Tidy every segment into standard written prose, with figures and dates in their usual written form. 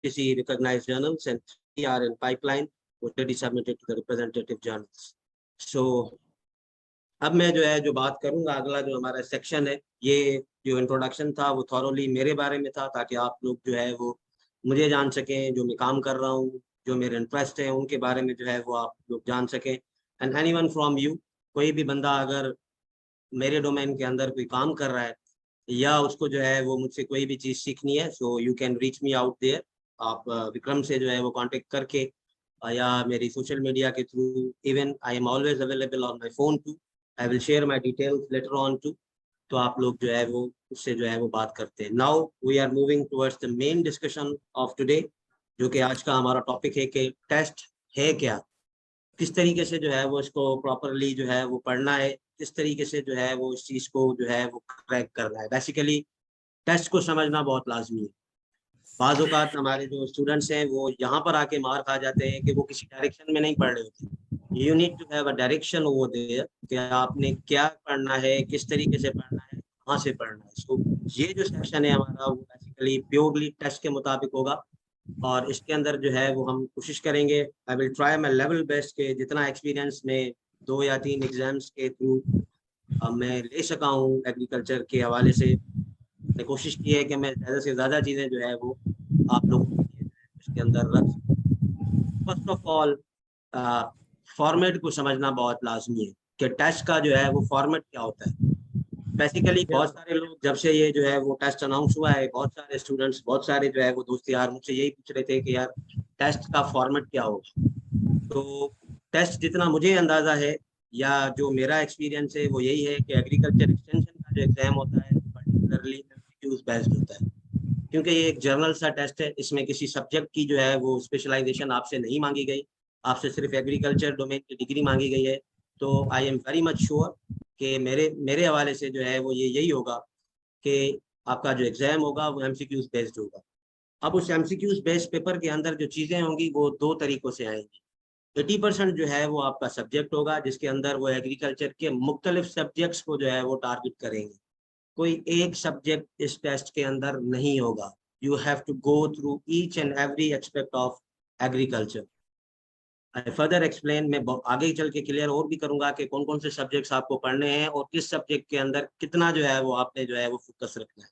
ICSE recognized journals, and 3 are in pipeline, already submitted to the representative journals. So अब मैं जो है जो बात करूंगा, अगला जो हमारा सेक्शन है, ये जो इंट्रोडक्शन था वो थॉरोली मेरे बारे में था, ताकि आप लोग जो है वो मुझे जान सकें, जो मैं काम कर रहा हूँ, जो मेरे इंटरेस्ट है उनके बारे में जो है वो आप लोग जान सकें। एंड एनीवन फ्रॉम यू, कोई भी बंदा अगर मेरे डोमेन के अंदर कोई काम कर रहा है या उसको जो है वो मुझसे कोई भी चीज़ सीखनी है, so you can reach me out there. आप विक्रम से जो है वो कांटेक्ट करके या मेरी सोशल मीडिया के through, even I am always available on my phone too, I will share my details later on too. तो आप लोग जो है वो उससे जो है वो बात करते हैं। Now we are moving towards the main discussion of today, जो कि आज का हमारा टॉपिक है कि टेस्ट है क्या, किस तरीके से जो है वो इसको प्रॉपरली जो है वो पढ़ना है, किस तरीके से जो है वो इस चीज़ को जो है वो क्रैक करना है। बेसिकली टेस्ट को समझना बहुत लाजमी है। बाज़ औक़ात हमारे जो स्टूडेंट्स हैं वो यहाँ पर आके मार खा जाते हैं कि वो किसी डायरेक्शन में नहीं पढ़ रहे होते। You need to have a direction over there कि आपने क्या पढ़ना है, किस तरीके से पढ़ना है, कहाँ से पढ़ना है। सो ये जो सेक्शन है हमारा वो बेसिकली प्योरली टेस्ट के मुताबिक होगा, और इसके अंदर जो है वो हम कोशिश करेंगे, I will try my level best के जितना एक्सपीरियंस में 2 या 3 एग्जाम्स के थ्रू मैं ले सका हूँ एग्रीकल्चर के हवाले से। मैंने कोशिश की है कि मैं ज़्यादा से ज़्यादा चीज़ें जो है वो आप लोगों के लिए इसके अंदर रख। फर्स्ट ऑफ ऑल फॉर्मेट को समझना बहुत लाजमी है कि टेस्ट का जो है वो फॉर्मेट क्या होता है। बेसिकली बहुत सारे लोग, जब से ये जो है वो टेस्ट अनाउंस हुआ है, बहुत सारे स्टूडेंट्स, बहुत सारे जो है वो दोस्त यार मुझसे यही पूछ रहे थे कि यार टेस्ट का फॉर्मेट क्या होगा। तो टेस्ट जितना मुझे अंदाजा है या जो मेरा एक्सपीरियंस है वो यही है कि एग्रीकल्चर एक्सटेंशन का जो एग्जाम होता है वो पर्टिकुलरली एमसीक्यूज बेस्ड होता है, क्योंकि ये एक जर्नल सा टेस्ट है। इसमें किसी सब्जेक्ट की जो है वो स्पेशलाइजेशन आपसे नहीं मांगी गई, आपसे सिर्फ एग्रीकल्चर डोमेन की डिग्री मांगी गई है। तो I am very much sure कि मेरे मेरे हवाले से जो है वो ये यही होगा कि आपका जो एग्जाम होगा वो एमसीक्यूज बेस्ड होगा। अब उस एमसीक्यूज बेस्ड पेपर के अंदर जो चीज़ें होंगी वो 2 तरीकों से आएंगी। 80% जो है वो आपका सब्जेक्ट होगा, जिसके अंदर वो एग्रीकल्चर के मुख्तलिफ सब्जेक्ट्स को जो है वो टारगेट करेंगे। कोई एक सब्जेक्ट इस टेस्ट के अंदर नहीं होगा। You have to go through each and every aspect of agriculture. I further explain, मैं आगे चल के क्लियर और भी करूंगा कि कौन कौन से सब्जेक्ट्स आपको पढ़ने हैं और किस सब्जेक्ट के अंदर कितना जो है वो आपने जो है वो फोकस रखना है।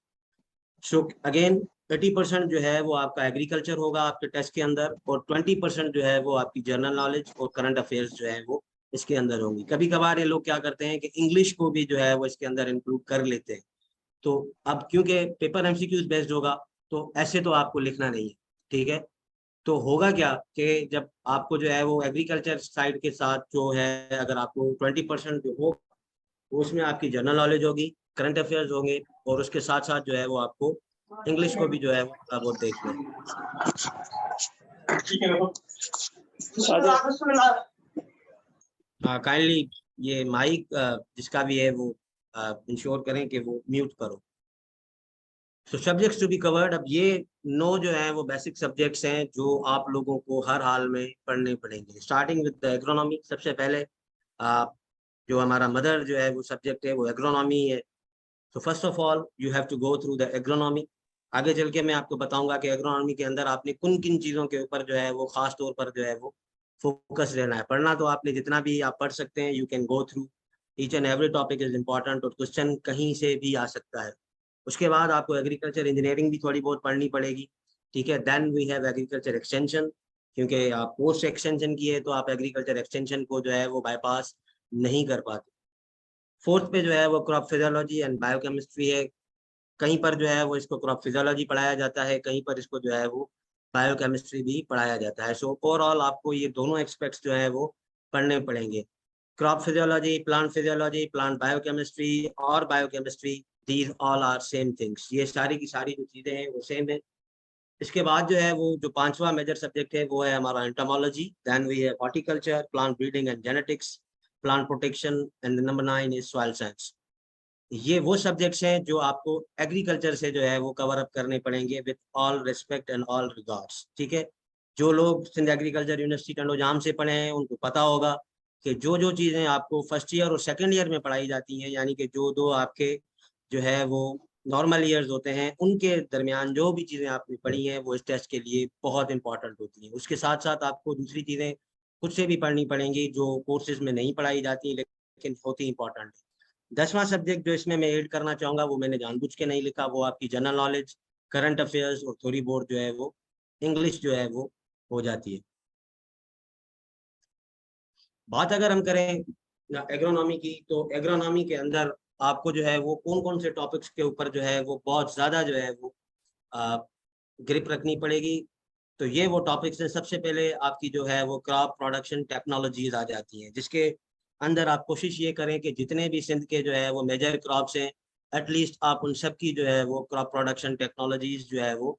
सो अगेन 80% जो है वो आपका एग्रीकल्चर होगा आपके टेस्ट के अंदर, और 20% जो है वो आपकी जनरल नॉलेज और करंट अफेयर्स जो है वो इसके अंदर होंगी। कभी कभार ये लोग क्या करते हैं कि इंग्लिश को भी जो है वो इसके अंदर इंक्लूड कर लेते हैं। तो अब क्योंकि पेपर एमसीक्यूज बेस्ड होगा तो ऐसे तो आपको लिखना नहीं है, ठीक है। तो होगा क्या कि जब आपको जो है वो एग्रीकल्चर साइड के साथ जो है, अगर आपको 20% जो हो उसमें आपकी जनरल नॉलेज होगी, करंट अफेयर्स होंगे, और उसके साथ साथ जो है वो आपको इंग्लिश को भी जो है वो थोड़ा बहुत देखना है। काइंडली ये माइक जिसका भी है वो इंश्योर करें कि वो म्यूट करो। तो सब्जेक्ट्स टू बी कवर्ड, अब ये 9 जो है वो बेसिक सब्जेक्ट्स हैं जो आप लोगों को हर हाल में पढ़ने पड़ेंगे। स्टार्टिंग विद द एग्रोनॉमी, सबसे पहले जो हमारा मदर जो है वो सब्जेक्ट है वो एग्रोनॉमी है। तो first of all you have to go through the agronomy. आगे चल के मैं आपको बताऊंगा कि एग्रोनॉमी के अंदर आपने किन किन चीज़ों के ऊपर जो है वो खास तौर पर जो है वो फोकस रहना है। पढ़ना तो आपने जितना भी आप पढ़ सकते हैं, you can go through each and every topic is important, और क्वेश्चन कहीं से भी आ सकता है। उसके बाद आपको एग्रीकल्चर इंजीनियरिंग भी थोड़ी बहुत पढ़नी पड़ेगी, ठीक है। Then we have agriculture extension, क्योंकि आप पोस्ट एक्सटेंशन की है तो आप एग्रीकल्चर एक्सटेंशन को जो है वो बाईपास नहीं कर पाते। फोर्थ पे जो है वो क्रॉप फिजियोलॉजी एंड बायोकेमिस्ट्री है। कहीं पर जो है वो इसको क्रॉप फिजियोलॉजी पढ़ाया जाता है, कहीं पर इसको जो है वो बायोकेमिस्ट्री भी पढ़ाया जाता है। सो ओवरऑल आपको ये दोनों एक्सपेक्ट्स जो है वो पढ़ने पड़ेंगे। क्रॉप फिजियोलॉजी, प्लांट बायोकेमिस्ट्री और biochemistry, these all are same things. ये सारी की सारी जो चीज़ें हैं वो सेम है। इसके बाद जो है वो जो 5वां मेजर सब्जेक्ट है वो है हमारा एंटोमोलॉजी। देन वी है horticulture, plant breeding and genetics, plant protection, and number 9 is soil science. ये वो सब्जेक्ट्स हैं जो आपको एग्रीकल्चर से जो है वो कवर अप करने पड़ेंगे with all respect and all regards, ठीक है। जो लोग सिंध एग्रीकल्चर यूनिवर्सिटी टंडोजाम से पढ़े हैं उनको पता होगा कि जो जो चीज़ें आपको फर्स्ट ईयर और सेकंड ईयर में पढ़ाई जाती हैं, यानी कि जो दो आपके जो है वो नॉर्मल ईयर्स होते हैं, उनके दरमियान जो भी चीज़ें आपने पढ़ी हैं वो इस टेस्ट के लिए बहुत इंपॉर्टेंट होती हैं। उसके साथ साथ आपको दूसरी चीज़ें खुद से भी पढ़नी पड़ेंगी जो कोर्सेज में नहीं पढ़ाई जाती लेकिन होती इंपॉर्टेंट है। 10वां सब्जेक्ट जो इसमें मैं ऐड करना चाहूँगा वो मैंने जानबूझ के नहीं लिखा, वो आपकी जनरल नॉलेज, करंट अफेयर्स और थोड़ी बहुत जो है वो इंग्लिश जो है वो हो जाती है। बात अगर हम करें एग्रोनॉमी की, तो एग्रोनॉमी के अंदर आपको जो है वो कौन कौन से टॉपिक्स के ऊपर जो है वो बहुत ज़्यादा जो है वो ग्रिप रखनी पड़ेगी। तो ये वो टॉपिक्स हैं। सबसे पहले आपकी जो है वो क्रॉप प्रोडक्शन टेक्नोलॉजीज आ जाती हैं, जिसके अंदर आप कोशिश ये करें कि जितने भी सिंध के जो है वो मेजर क्रॉप्स हैं, एटलीस्ट आप उन सब की जो है वो क्रॉप प्रोडक्शन टेक्नोलॉजीज जो है वो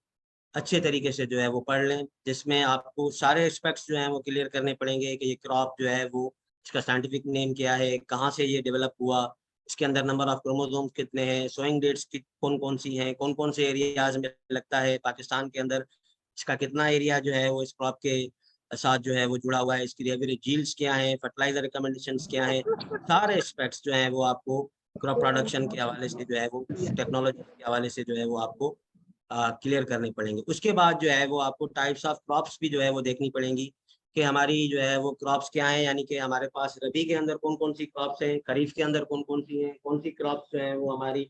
अच्छे तरीके से जो है वो पढ़ लें, जिसमें आपको सारे एस्पेक्ट्स जो हैं वो क्लियर करने पड़ेंगे कि ये क्रॉप जो है वो इसका साइंटिफिक नेम क्या है, कहाँ से ये डेवलप हुआ, इसके अंदर नंबर ऑफ क्रोमोसोम्स कितने हैं, सोइंग डेट्स की कौन कौन सी हैं, कौन कौन से एरियाज में लगता है पाकिस्तान के अंदर, इसका कितना एरिया जो है वो इस क्रॉप के साथ जो है वो जुड़ा हुआ है, इसकी एवरेज यील्ड्स क्या है, फर्टिलाइजर रिकमेंडेशंस क्या है, सारे एस्पेक्ट्स जो हैं वो आपको क्रॉप प्रोडक्शन के हवाले से जो है वो टेक्नोलॉजी के हवाले से जो है वो आपको क्लियर करने पड़ेंगे। उसके बाद जो है वो आपको टाइप्स ऑफ क्रॉप्स भी जो है वो देखनी पड़ेंगी कि हमारी जो है वो क्रॉप्स क्या हैं, यानी कि हमारे पास रबी के अंदर कौन कौन सी क्रॉप्स हैं, खरीफ के अंदर कौन कौन सी हैं, कौन सी क्रॉप्स जो है वो हमारी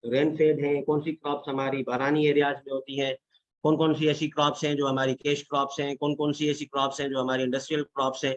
रेन फेड हैं, कौन सी क्रॉप्स हमारी बारानी एरियाज में होती हैं, कौन कौन सी ऐसी क्रॉप्स हैं जो हमारी कैश क्रॉप्स हैं, कौन कौन सी ऐसी क्रॉप्स हैं जो हमारी इंडस्ट्रियल क्रॉप्स हैं।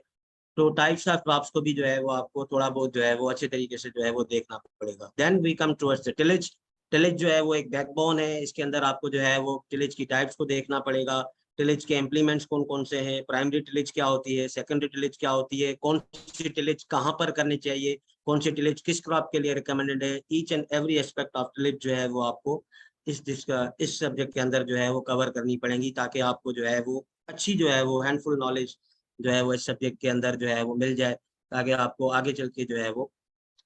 तो टाइप्स ऑफ क्रॉप्स को भी जो है वो आपको थोड़ा बहुत जो है वो अच्छे तरीके से जो है वो देखना पड़ेगा। Then we come towards the tillage. Tillage जो है वो एक बैकबोन है, इसके अंदर आपको जो है वो टिलेज की टाइप्स को देखना पड़ेगा। टिलेज के इम्प्लीमेंट्स कौन कौन से हैं, प्राइमरी टिलेज क्या होती है, सेकेंडरी टिलेज क्या होती है, कौन सी टिलेज कहाँ पर करनी चाहिए, कौन सी टिलेज किस क्रॉप के लिए रिकमेंडेड है, each and every aspect of tillage जो है वो आपको इस सब्जेक्ट के अंदर जो है वो कवर करनी पड़ेगी, ताकि आपको जो है वो अच्छी जो है वो हैंडफुल नॉलेज जो है वो इस सब्जेक्ट के अंदर जो है वो मिल जाए, ताकि आपको आगे चल के जो है वो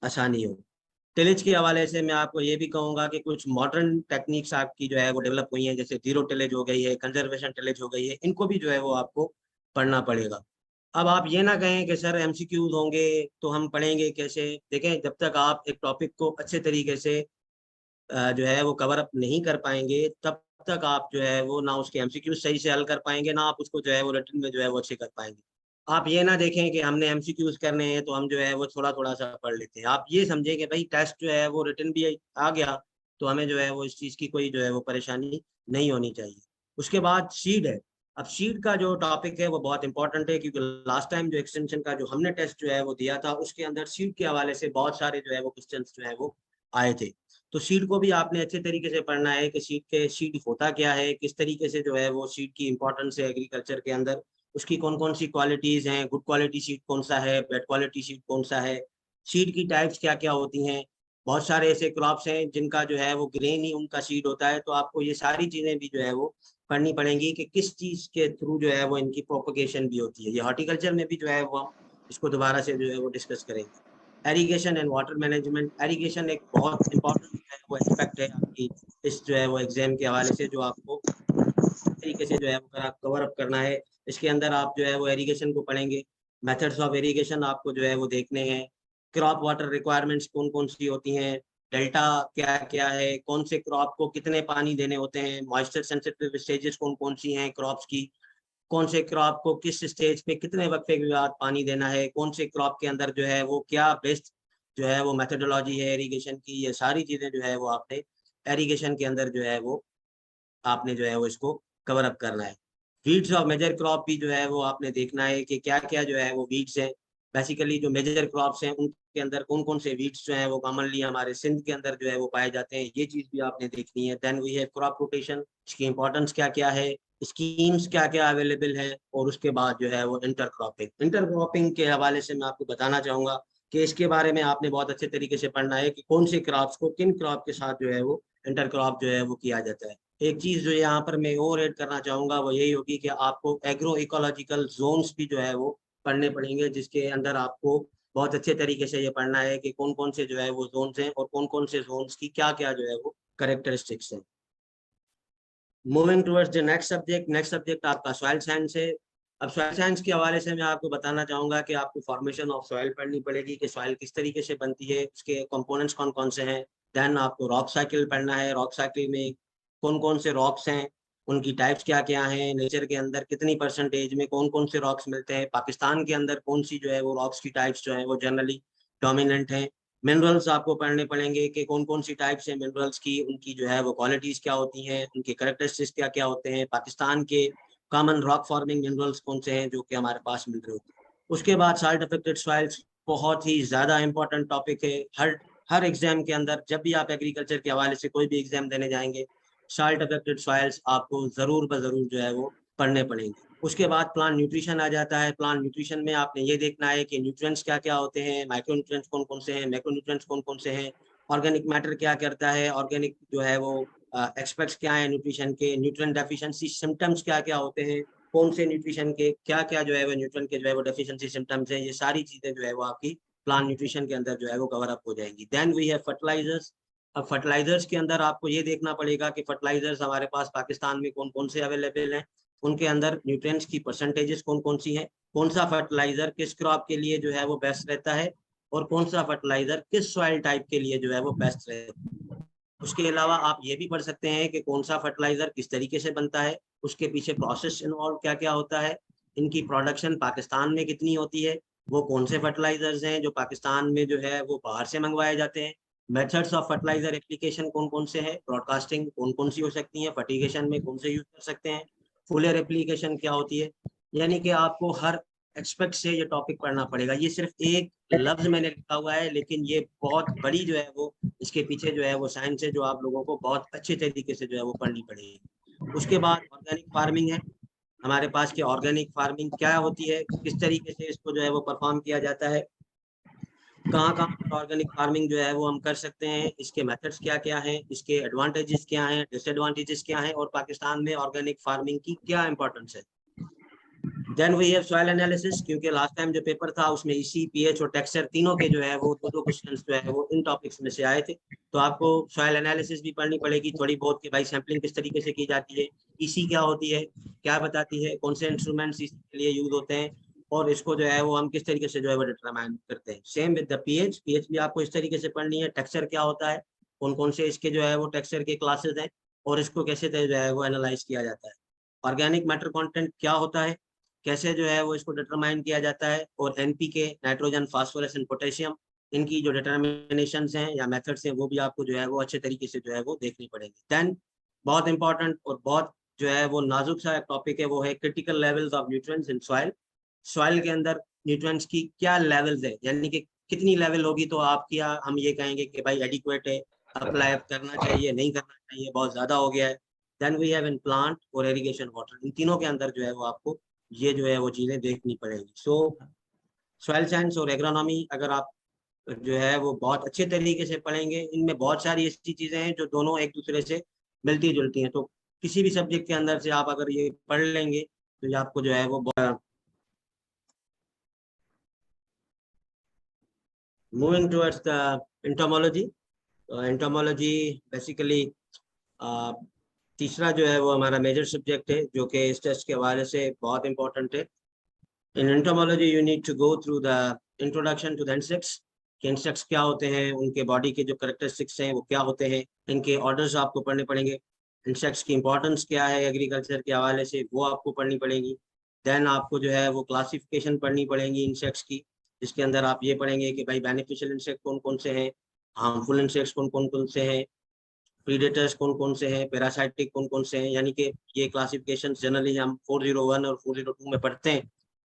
आसानी हो। टिलेज के हवाले से मैं आपको ये भी कहूँगा कि कुछ मॉडर्न टेक्निक्स आपकी जो है वो डेवलप हुई हैं, जैसे जीरो टिलेज हो गई है, कंजर्वेशन टिलेज हो गई है, इनको भी जो है वो आपको पढ़ना पड़ेगा। अब आप ये ना कहें कि सर एमसीक्यूज होंगे तो हम पढ़ेंगे कैसे। देखें, जब तक आप एक टॉपिक को अच्छे तरीके से जो है वो कवर अप नहीं कर पाएंगे, तब तक आप जो है वो ना उसके एमसीक्यू सही से हल कर पाएंगे, ना आप उसको जो है वो रिटन में जो है वो अच्छे कर पाएंगे। आप ये ना देखें कि हमने एमसीक्यूज करने हैं तो हम जो है वो थोड़ा थोड़ा सा पढ़ लेते हैं। आप ये समझें कि भाई टेस्ट जो है वो रिटन भी आ गया तो हमें जो है वो इस चीज़ की कोई जो है वो परेशानी नहीं होनी चाहिए। उसके बाद शीट है। अब शीट का जो टॉपिक है वो बहुत इंपॉर्टेंट है, क्योंकि लास्ट टाइम जो एक्सटेंशन का जो हमने टेस्ट जो है वो दिया था उसके अंदर शीट के हवाले से बहुत सारे जो है वो क्वेश्चन जो है वो आए थे। तो सीड को भी आपने अच्छे तरीके से पढ़ना है कि सीड होता क्या है, किस तरीके से जो है वो सीड की इंपॉर्टेंस है एग्रीकल्चर के अंदर, उसकी कौन कौन सी क्वालिटीज हैं, गुड क्वालिटी सीड कौन सा है, बैड क्वालिटी सीड कौन सा है, सीड की टाइप्स क्या क्या होती हैं। बहुत सारे ऐसे क्रॉप्स हैं जिनका जो है वो ग्रेन ही उनका सीड होता है, तो आपको ये सारी चीजें भी जो है वो पढ़नी पड़ेंगी कि किस चीज के थ्रू जो है वो इनकी प्रोपोगेशन भी होती है। ये हॉर्टिकल्चर में भी जो है वो हम इसको दोबारा से जो है वो डिस्कस करेंगे। Irrigation and water management. Irrigation एक बहुत इंपॉर्टेंट है वो एस्पेक्ट है आपकी इस जो है वो एग्जाम के हवाले से, जो आपको तरीके से जो है वो कवर अप करना है। इसके अंदर आप जो है वो एरीगेशन को पढ़ेंगे, मेथड्स ऑफ एरीगेशन आपको जो है वो देखने हैं, क्रॉप वाटर रिक्वायरमेंट्स कौन कौन सी होती हैं, डेल्टा क्या क्या है, कौन से क्रॉप को कितने पानी देने होते हैं, मॉइस्चर सेंसिटिव स्टेजेस कौन कौन सी हैं क्रॉप्स की, कौन से क्रॉप को किस स्टेज पे कितने वक्फे के बाद पानी देना है, कौन से क्रॉप के अंदर जो है वो क्या बेस्ट जो है वो मेथोडोलॉजी है एरीगेशन की, ये सारी चीजें जो है वो आपने एरीगेशन के अंदर जो है वो आपने जो है वो इसको कवर अप करना है। वीड्स और मेजर क्रॉप भी जो है वो आपने देखना है कि क्या क्या जो है वो वीड्स हैं। बेसिकली जो मेजर क्रॉप्स हैं उनके अंदर कौन कौन से वीड्स जो हैं वो कॉमनली हमारे सिंध के अंदर जो है वो पाए जाते हैं, ये चीज भी आपने देखनी है। Then we have crop rotation, इसकी इंपॉर्टेंस क्या क्या है, स्कीम्स क्या क्या अवेलेबल है, और उसके बाद जो है वो इंटर क्रॉपिंग। इंटर क्रॉपिंग के हवाले से मैं आपको बताना चाहूंगा कि इसके बारे में आपने बहुत अच्छे तरीके से पढ़ना है कि कौन से क्रॉप्स को किन क्रॉप के साथ जो है वो इंटर क्रॉप जो है वो किया जाता है। एक चीज जो यहाँ पर मैं और ऐड करना चाहूंगा वो यही होगी कि आपको एग्रो इकोलॉजिकल जोन्स भी जो है वो पढ़ने पड़ेंगे, जिसके अंदर आपको बहुत अच्छे तरीके से ये पढ़ना है कि कौन कौन से जो है वो जोन्स हैं और कौन कौन से जोन्स की क्या क्या जो है वो करेक्टरिस्टिक्स हैं। Moving towards the next subject आपका सॉइल साइंस है। अब सॉइल साइंस के हवाले से मैं आपको बताना चाहूंगा कि आपको फॉर्मेशन ऑफ सॉइल पढ़नी पड़ेगी कि सॉइल किस तरीके से बनती है, उसके कंपोनेंट्स कौन कौन से हैं, देन आपको रॉक साइकिल पढ़ना है। रॉक साइकिल में कौन कौन से रॉक्स हैं, उनकी टाइप्स क्या क्या हैं, नेचर के अंदर कितनी परसेंटेज में कौन कौन से रॉक्स मिलते हैं, पाकिस्तान के अंदर कौन सी जो है वो रॉक्स की टाइप्स जो है वो जनरली डोमिनेंट हैं। मिनरल्स आपको पढ़ने पड़ेंगे कि कौन कौन सी टाइप्स हैं मिनरल्स की, उनकी जो है वो क्वालिटीज क्या होती हैं, उनके कैरेक्टरिस्टिक्स क्या क्या होते हैं, पाकिस्तान के कॉमन रॉक फॉर्मिंग मिनरल्स कौन से हैं जो कि हमारे पास मिल रहे होते हैं। उसके बाद साल्ट अफेक्टेड सॉइल्स बहुत ही ज्यादा इंपॉर्टेंट टॉपिक है। हर एग्जाम के अंदर जब भी आप एग्रीकल्चर के हवाले से कोई भी एग्जाम देने जाएंगे, साल्ट अफेक्टेड सॉइल्स आपको जरूर ब जरूर जो है वो पढ़ने पड़ेंगे। उसके बाद प्लांट न्यूट्रिशन आ जाता है। प्लांट न्यूट्रिशन में आपने ये देखना है कि न्यूट्रिएंट्स क्या क्या होते हैं, माइक्रो न्यूट्रिएंट्स कौन कौन से हैं, मैक्रो न्यूट्रिएंट्स कौन कौन से हैं, ऑर्गेनिक मैटर क्या करता है, ऑर्गेनिक जो है वो एक्सपेक्ट्स क्या है न्यूट्रिशन के, न्यूट्रिएंट डेफिशिएंसी सिम्टम्स क्या क्या होते हैं, कौन से न्यूट्रिशन के क्या क्या जो है वो न्यूट्रिएंट के जो है वो डेफिशिएंसी सिम्टम्स है, ये सारी चीजें जो है वो आपकी प्लांट न्यूट्रिशन के अंदर जो है वो कवर अप हो जाएंगी। Then we have fertilisers. अब फर्टिलाइजर्स के अंदर आपको ये देखना पड़ेगा कि फर्टिलाइजर्स हमारे पास पाकिस्तान में कौन कौन से अवेलेबल हैं, उनके अंदर न्यूट्रिएंट्स की परसेंटेजेस कौन कौन सी हैं, कौन सा फर्टिलाइजर किस क्रॉप के लिए जो है वो बेस्ट रहता है, और कौन सा फर्टिलाइजर किस सॉइल टाइप के लिए जो है वो बेस्ट रहता है। उसके अलावा आप ये भी पढ़ सकते हैं कि कौन सा फर्टिलाइजर किस तरीके से बनता है, उसके पीछे प्रोसेस इन्वॉल्व क्या क्या होता है, इनकी प्रोडक्शन पाकिस्तान में कितनी होती है, वो कौन से फर्टिलाइजर्स हैं जो पाकिस्तान में जो है वो बाहर से मंगवाए जाते हैं, मेथड्स ऑफ फर्टिलाइजर एप्लीकेशन कौन कौन से हैं, ब्रॉडकास्टिंग कौन कौन सी हो सकती है, फर्टिगेशन में कौन से यूज कर सकते हैं, फुलर एप्लीकेशन क्या होती है। यानी कि आपको हर एक्सपेक्ट से ये टॉपिक पढ़ना पड़ेगा। ये सिर्फ एक लफ्ज मैंने लिखा हुआ है, लेकिन ये बहुत बड़ी जो है वो इसके पीछे जो है वो साइंस है जो आप लोगों को बहुत अच्छे तरीके से जो है वो पढ़नी पड़ेगी। उसके बाद ऑर्गेनिक फार्मिंग है हमारे पास कि ऑर्गेनिक फार्मिंग क्या होती है, किस तरीके से इसको जो है वो परफॉर्म किया जाता है, कहाँ कहाँ पर ऑर्गेनिक फार्मिंग जो है वो हम कर सकते हैं, इसके मेथड्स क्या क्या हैं, इसके एडवांटेजेस क्या हैं, डिसएडवांटेजेस क्या हैं, और पाकिस्तान में ऑर्गेनिक फार्मिंग की क्या इंपॉर्टेंस है। Then we have soil analysis, क्योंकि लास्ट टाइम जो पेपर था उसमें इसी पीएच और टेक्सचर तीनों के जो है वो दो क्वेश्चंस जो है वो इन टॉपिक्स में से आए थे। तो आपको सॉइल एनालिसिस भी पढ़नी पड़ेगी थोड़ी बहुत कि भाई सैम्पलिंग किस तरीके से की जाती है, ईसी क्या होती है, क्या बताती है, कौन से इंस्ट्रूमेंट्स ईसी के लिए यूज होते हैं, और इसको जो है वो हम किस तरीके से जो है वो डिटरमाइन करते हैं। Same with the pH, pH भी आपको इस तरीके से पढ़नी है। टेक्सचर क्या होता है, कौन कौन से इसके जो है वो टेक्सचर के क्लासेस हैं, और इसको कैसे जो है वो एनालाइज किया जाता है। ऑर्गेनिक मैटर कंटेंट क्या होता है, कैसे जो है वो इसको डिटरमाइन किया जाता है, और NPK nitrogen phosphorus and potassium, इनकी जो डिटर्मिनेशन हैं या मेथड्स हैं वो भी आपको जो है वो अच्छे तरीके से जो है वो देखनी पड़ेगी। देन बहुत इंपॉर्टेंट और बहुत जो है वो नाजुक सा टॉपिक है वो है critical levels of nutrients in soil. Soil के अंदर न्यूट्रिएंट्स की क्या लेवल्स है, यानी कि कितनी लेवल होगी तो आपकी हम ये कहेंगे कि भाई एडिक्वेट है, अप्लाई करना चाहिए, नहीं करना चाहिए, बहुत ज्यादा हो गया है। Then we have in plant और इरिगेशन वाटर, इन तीनों के अंदर जो है वो आपको ये जो है वो चीजें देखनी पड़ेगी। सो सॉइल साइंस और एग्रोनॉमी अगर आप जो है वो बहुत अच्छे तरीके से पढ़ेंगे, इनमें बहुत सारी ऐसी चीजें हैं जो दोनों एक दूसरे से मिलती जुलती हैं। तो किसी भी सब्जेक्ट के अंदर से आप अगर ये पढ़ लेंगे तो ये आपको जो है वो moving towards the entomology. Entomology basically तीसरा जो है वो हमारा मेजर सब्जेक्ट है जो कि इस टेस्ट के हवाले से बहुत इंपॉर्टेंट है। In entomology, you need to go through the introduction to the insects, कि इंसेक्ट्स क्या होते हैं, उनके बॉडी के जो करेक्टरिस्टिक्स हैं वो क्या होते हैं, इनके ऑर्डर्स आपको पढ़ने पड़ेंगे, इंसेक्ट्स की इंपॉर्टेंस क्या है एग्रीकल्चर के हवाले से वो आपको पढ़नी पड़ेगी। देन आपको जो है वो क्लासिफिकेशन पढ़नी पड़ेगी इंसेक्ट्स की, जिसके अंदर आप ये पढ़ेंगे कि भाई बेनिफिशियल इंसेक्ट कौन कौन से हैं, हार्मफुल इंसेक्ट्स कौन कौन से हैं, प्रीडेटर्स कौन कौन से हैं, पैरासाइटिक कौन कौन से हैं, यानी कि ये क्लासिफिकेशन जनरली हम 401 और 402 में पढ़ते हैं।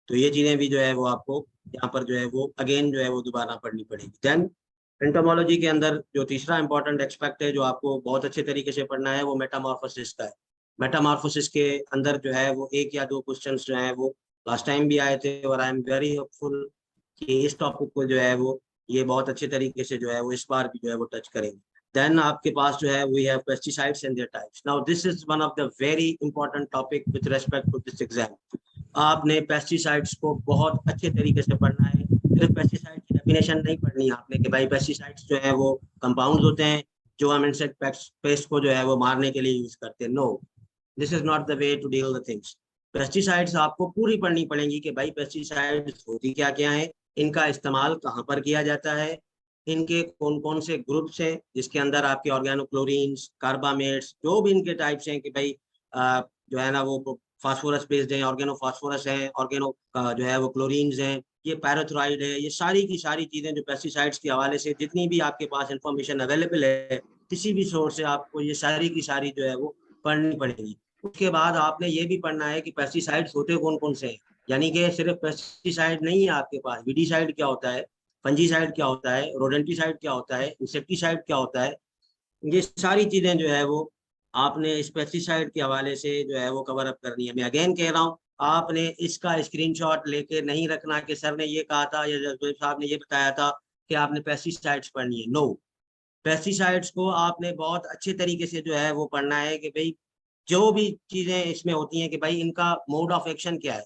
तो ये चीजें भी जो है वो आपको यहाँ पर जो है वो अगेन जो है वो दोबारा पढ़नी पड़ेगी। देन एंटोमोलॉजी के अंदर जो तीसरा इंपॉर्टेंट एक्सपेक्ट है जो आपको बहुत अच्छे तरीके से पढ़ना है वो मेटामॉर्फोसिस का है। मेटामॉर्फोसिस के अंदर जो है वो एक या दो क्वेश्चंस जो है वो लास्ट टाइम भी आए थे, और आई एम वेरी होपफुल कि इस टॉपिक को जो है वो ये बहुत अच्छे तरीके से जो है वो इस बार भी जो है वो टच करेंगे। देन आपके पास जो है we have pesticides and their types. Now this is one of the very important topic with respect to this exam. आपने पेस्टिसाइड्स को बहुत अच्छे तरीके से पढ़ना है। सिर्फ पेस्टिसाइड की डेफिनेशन नहीं पढ़नी है आपने कि भाई पेस्टिसाइड्स जो है वो कंपाउंड्स होते हैं जो हम इंसेक्ट पेस्ट को जो है वो मारने के लिए यूज करते हैं। No, this is not the way to deal the things. Pesticides आपको पूरी पढ़नी पड़ेंगी कि भाई पेस्टिसाइड्स होती क्या क्या है, इनका इस्तेमाल कहाँ पर किया जाता है, इनके कौन कौन से ग्रुप्स हैं जिसके अंदर आपके ऑर्गेनोक्लोरीन्स, कार्बामेट्स, जो भी इनके टाइप्स हैं कि भाई जो है ना वो फास्फोरस बेस्ड है, ऑर्गेनो फास्फोरस है, ऑर्गेनो जो है वो क्लोरीन्स हैं, ये पैराथ्राइड है, ये सारी की सारी चीजें जो पेस्टिसाइड्स के हवाले से जितनी भी आपके पास इंफॉर्मेशन अवेलेबल है किसी भी सोर्स से, आपको ये सारी की सारी जो है वो पढ़नी पड़ेगी। उसके बाद आपने ये भी पढ़ना है कि पेस्टिसाइड्स होते कौन कौन से हैं, यानी कि सिर्फ पेस्टिसाइड नहीं है आपके पास, विडीसाइड क्या होता है, फंजीसाइड क्या होता है, रोडेंटिसाइड क्या होता है, इंसेक्टिसाइड क्या होता है, ये सारी चीजें जो है वो आपने इस पेस्टिसाइड के हवाले से जो है वो कवर अप करनी है। मैं अगेन कह रहा हूँ, आपने इसका स्क्रीनशॉट लेके नहीं रखना कि सर ने ये कहा था या जसदेव साहब ने ये बताया था कि आपने पेस्टिसाइड्स पढ़नी है। नो, पेस्टिसाइड्स को आपने बहुत अच्छे तरीके से जो है वो पढ़ना है कि भाई जो भी चीजें इसमें होती हैं कि भाई इनका मोड ऑफ एक्शन क्या है।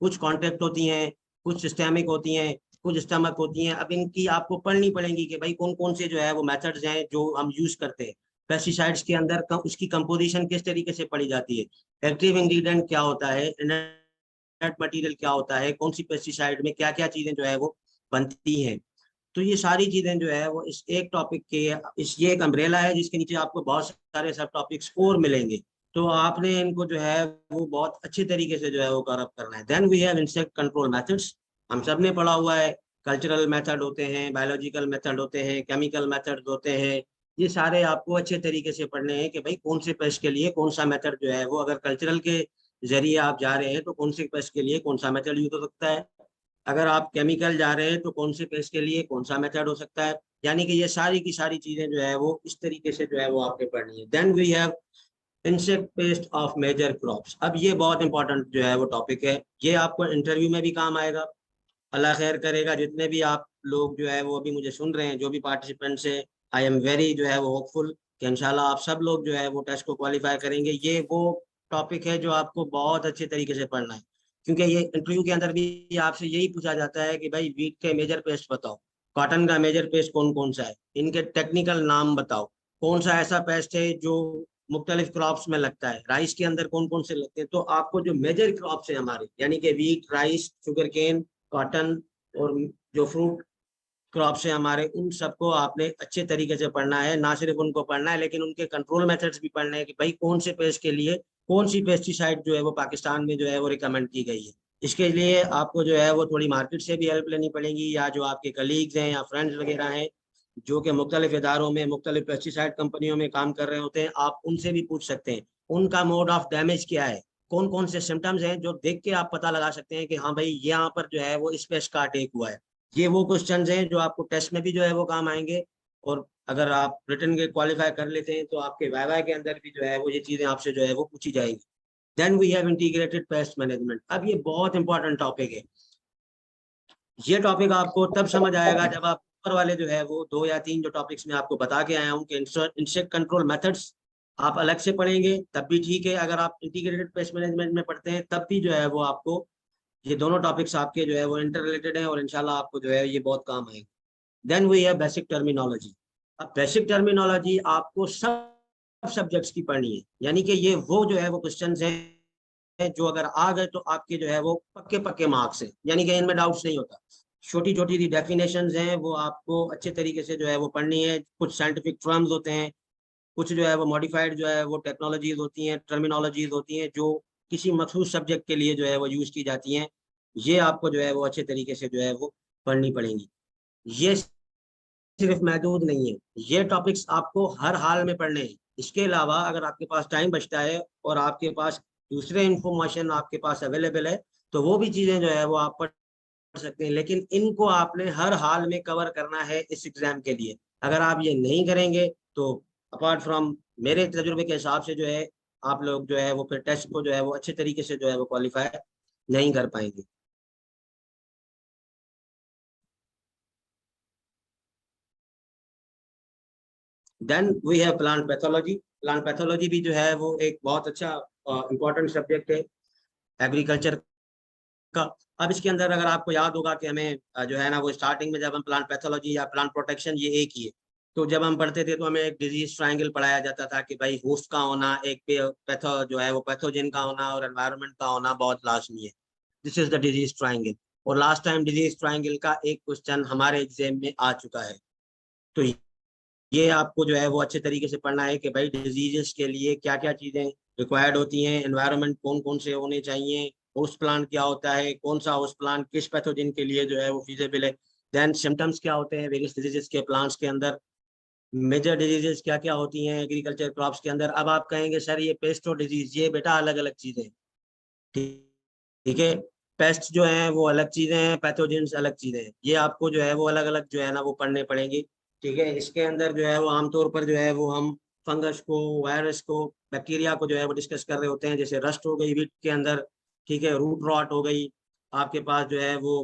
कुछ कॉन्टेक्ट होती हैं, कुछ सिस्टेमिक होती हैं, कुछ स्टमक होती हैं। अब इनकी आपको पढ़नी पड़ेंगी कि भाई कौन कौन से जो है वो मेथड्स हैं जो हम यूज करते हैं पेस्टिसाइड्स के अंदर, उसकी कंपोजिशन किस तरीके से पढ़ी जाती है, एक्टिव इंग्रेडिएंट क्या होता है, इनर्ट मटेरियल क्या होता है, कौन सी पेस्टिसाइड में क्या क्या चीजें जो है वो बनती हैं। तो ये सारी चीजें जो है वो इस एक टॉपिक के इस ये एक अम्ब्रेला है जिसके नीचे आपको बहुत सारे सब टॉपिक्स और मिलेंगे। तो आपने इनको जो है वो बहुत अच्छे तरीके से जो है वो कवर अप करना है। Then we have insect control methods, हम सब ने पढ़ा हुआ है। कल्चरल मेथड होते हैं, बायोलॉजिकल मेथड होते हैं, केमिकल मेथड होते हैं। ये सारे आपको अच्छे तरीके से पढ़ने हैं कि भाई कौन से पेस्ट के लिए कौन सा मेथड जो है वो, अगर कल्चरल के जरिए आप जा रहे हैं तो कौन से पेस्ट के लिए कौन सा मेथड यूज हो सकता है, अगर आप केमिकल जा रहे हैं तो कौन से पेस्ट के लिए कौन सा मेथड हो सकता है। यानी कि ये सारी की सारी चीजें जो है वो इस तरीके से जो है वो आपने पढ़नी है। Then we have insect pest of major crops. अब ये बहुत इंपॉर्टेंट जो है वो टॉपिक है, ये आपको इंटरव्यू में भी काम आएगा। अल्लाह खैर करेगा, जितने भी आप लोग जो है वो अभी मुझे सुन रहे हैं, जो भी पार्टिसिपेंट्स है, आई एम वेरी जो है वो होपफुल कि इंशाल्लाह आप सब लोग जो है वो टेस्ट को क्वालिफाई करेंगे। ये वो टॉपिक है जो आपको बहुत अच्छे तरीके से पढ़ना है, क्योंकि ये इंटरव्यू के अंदर भी आपसे यही पूछा जाता है कि भाई वीट के मेजर पेस्ट बताओ, कॉटन का मेजर पेस्ट कौन कौन सा है, इनके टेक्निकल नाम बताओ, कौन सा ऐसा पेस्ट है जो मुख्तलिफ क्रॉप्स में लगता है, राइस के अंदर कौन कौन से लगते हैं। तो आपको जो मेजर क्रॉप्स है हमारे, यानी कि wheat, rice, sugarcane, cotton और जो फ्रूट क्रॉप्स है हमारे, उन सबको आपने अच्छे तरीके से पढ़ना है। ना सिर्फ उनको पढ़ना है लेकिन उनके कंट्रोल मेथड्स भी पढ़ने हैं कि भाई कौन से पेस्ट के लिए कौन सी पेस्टिसाइड जो है वो पाकिस्तान में जो है वो रिकमेंड की गई है। इसके लिए आपको जो है वो थोड़ी मार्केट से भी हेल्प लेनी पड़ेगी, या जो आपके कलीग्स हैं या फ्रेंड्स वगैरह हैं जो कि मुख्तलिफ इदारों में मुख्तलिफ पेस्टिसाइड कंपनियों में काम कर रहे होते हैं, आप उनसे भी पूछ सकते हैं उनका मोड ऑफ डैमेज क्या है, कौन कौन से सिम्टम्स हैं जो देख के आप पता लगा सकते हैं कि हाँ भाई यहाँ पर जो है वो इस पेस्ट का अटैक हुआ है। ये वो क्वेश्चन हैं जो आपको टेस्ट में भी जो है वो काम आएंगे, और अगर आप रिटर्न के क्वालिफाई कर लेते हैं तो आपके वाइवा के अंदर भी जो है वो ये चीजें आपसे जो है वो पूछी जाएंगी। Then we have integrated pest management. अब ये बहुत इंपॉर्टेंट टॉपिक है। ये टॉपिक आपको तब समझ आएगा जब आप ऊपर वाले जो है वो 2 या 3 जो टॉपिक्स में आपको बता के आया हूँ कि इंसेक्ट कंट्रोल मेथड्स आप अलग से पढ़ेंगे तब भी ठीक है, अगर आप इंटीग्रेटेड पेस्ट मैनेजमेंट में पढ़ते हैं तब भी जो है वो आपको ये दोनों टॉपिक्स आपके जो है वो इंटर रिलेटेड है, और इंशाल्लाह आपको जो है ये बहुत काम आएगा। Then we have basic terminology. अब बेसिक टर्मिनोलॉजी आपको सब सब्जेक्ट्स की पढ़नी है, यानी कि ये वो जो है वो क्वेश्चन हैं जो अगर आ गए तो आपके जो है वो पक्के पक्के मार्क्स हैं, यानी कि इनमें डाउट्स नहीं होता। छोटी छोटी सी डेफिनेशंस हैं वो आपको अच्छे तरीके से जो है वो पढ़नी है। कुछ साइंटिफिक टर्म्स होते हैं, कुछ जो है वो मॉडिफाइड जो है वो टेक्नोलॉजीज होती हैं, टर्मिनोलॉजीज होती हैं जो किसी मखसूस सब्जेक्ट के लिए जो है वो यूज की जाती हैं। ये आपको जो है वो अच्छे तरीके से जो है वो पढ़नी पड़ेंगी। ये सिर्फ महदूद नहीं है, ये टॉपिक्स आपको हर हाल में पढ़ने हैं। इसके अलावा अगर आपके पास टाइम बचता है और आपके पास दूसरे इंफॉर्मेशन आपके पास अवेलेबल है तो वो भी चीजें जो है वो आप पढ़ सकते हैं, लेकिन इनको आपने हर हाल में कवर करना है इस एग्जाम के लिए। अगर आप ये नहीं करेंगे तो अपार्ट फ्रॉम मेरे तजुर्बे के हिसाब से जो है आप लोग जो है वो फिर टेस्ट को जो है वो अच्छे तरीके से जो है वो क्वालिफाई नहीं कर पाएंगे। Then we have plant pathology. Plant pathology भी जो है वो एक बहुत अच्छा इंपॉर्टेंट सब्जेक्ट है एग्रीकल्चर का। अब इसके अंदर अगर आपको याद होगा कि हमें जो है ना वो स्टार्टिंग में जब हम प्लांट पैथोलॉजी या प्लांट प्रोटेक्शन ये एक ही है, तो जब हम पढ़ते थे तो हमें एक डिजीज ट्रायंगल पढ़ाया जाता था कि भाई होस्ट का होना, एक पैथो जो है वो पैथोजन का होना और एनवायरनमेंट का होना बहुत लाजमी है। This is the disease triangle. और लास्ट टाइम डिजीज ट्रायंगल का एक क्वेश्चन हमारे एग्जाम में आ चुका है। तो ये आपको जो है वो अच्छे तरीके से पढ़ना है कि भाई डिजीजेस के लिए क्या क्या चीजें रिक्वायर्ड होती हैं, एनवायरनमेंट कौन कौन से होने चाहिए, होस्ट प्लान क्या होता है, कौन सा होस्ट प्लान किस पैथोजन के लिए जो है वो फीजेबल है, देन सिम्टम्स क्या होते हैं वेरियस डिजीजेस के प्लांट्स के अंदर, मेजर डिजीजेस क्या क्या होती हैं एग्रीकल्चर क्रॉप्स के अंदर। अब आप कहेंगे सर ये पेस्ट और डिजीज, ये बेटा अलग अलग चीजें हैं। ठीक ठीक है, पेस्ट जो है वो अलग चीजें हैं, पैथोजेंस अलग चीजें हैं, ये आपको जो है वो अलग अलग जो है ना वो पढ़ने पड़ेंगी। ठीक है, इसके अंदर जो है वो आमतौर पर जो है वो हम फंगस को, वायरस को, बैक्टीरिया को जो है वो डिस्कस कर रहे होते हैं, जैसे रस्ट हो गई वीट के अंदर, ठीक है, रूट रॉट हो गई, आपके पास जो है वो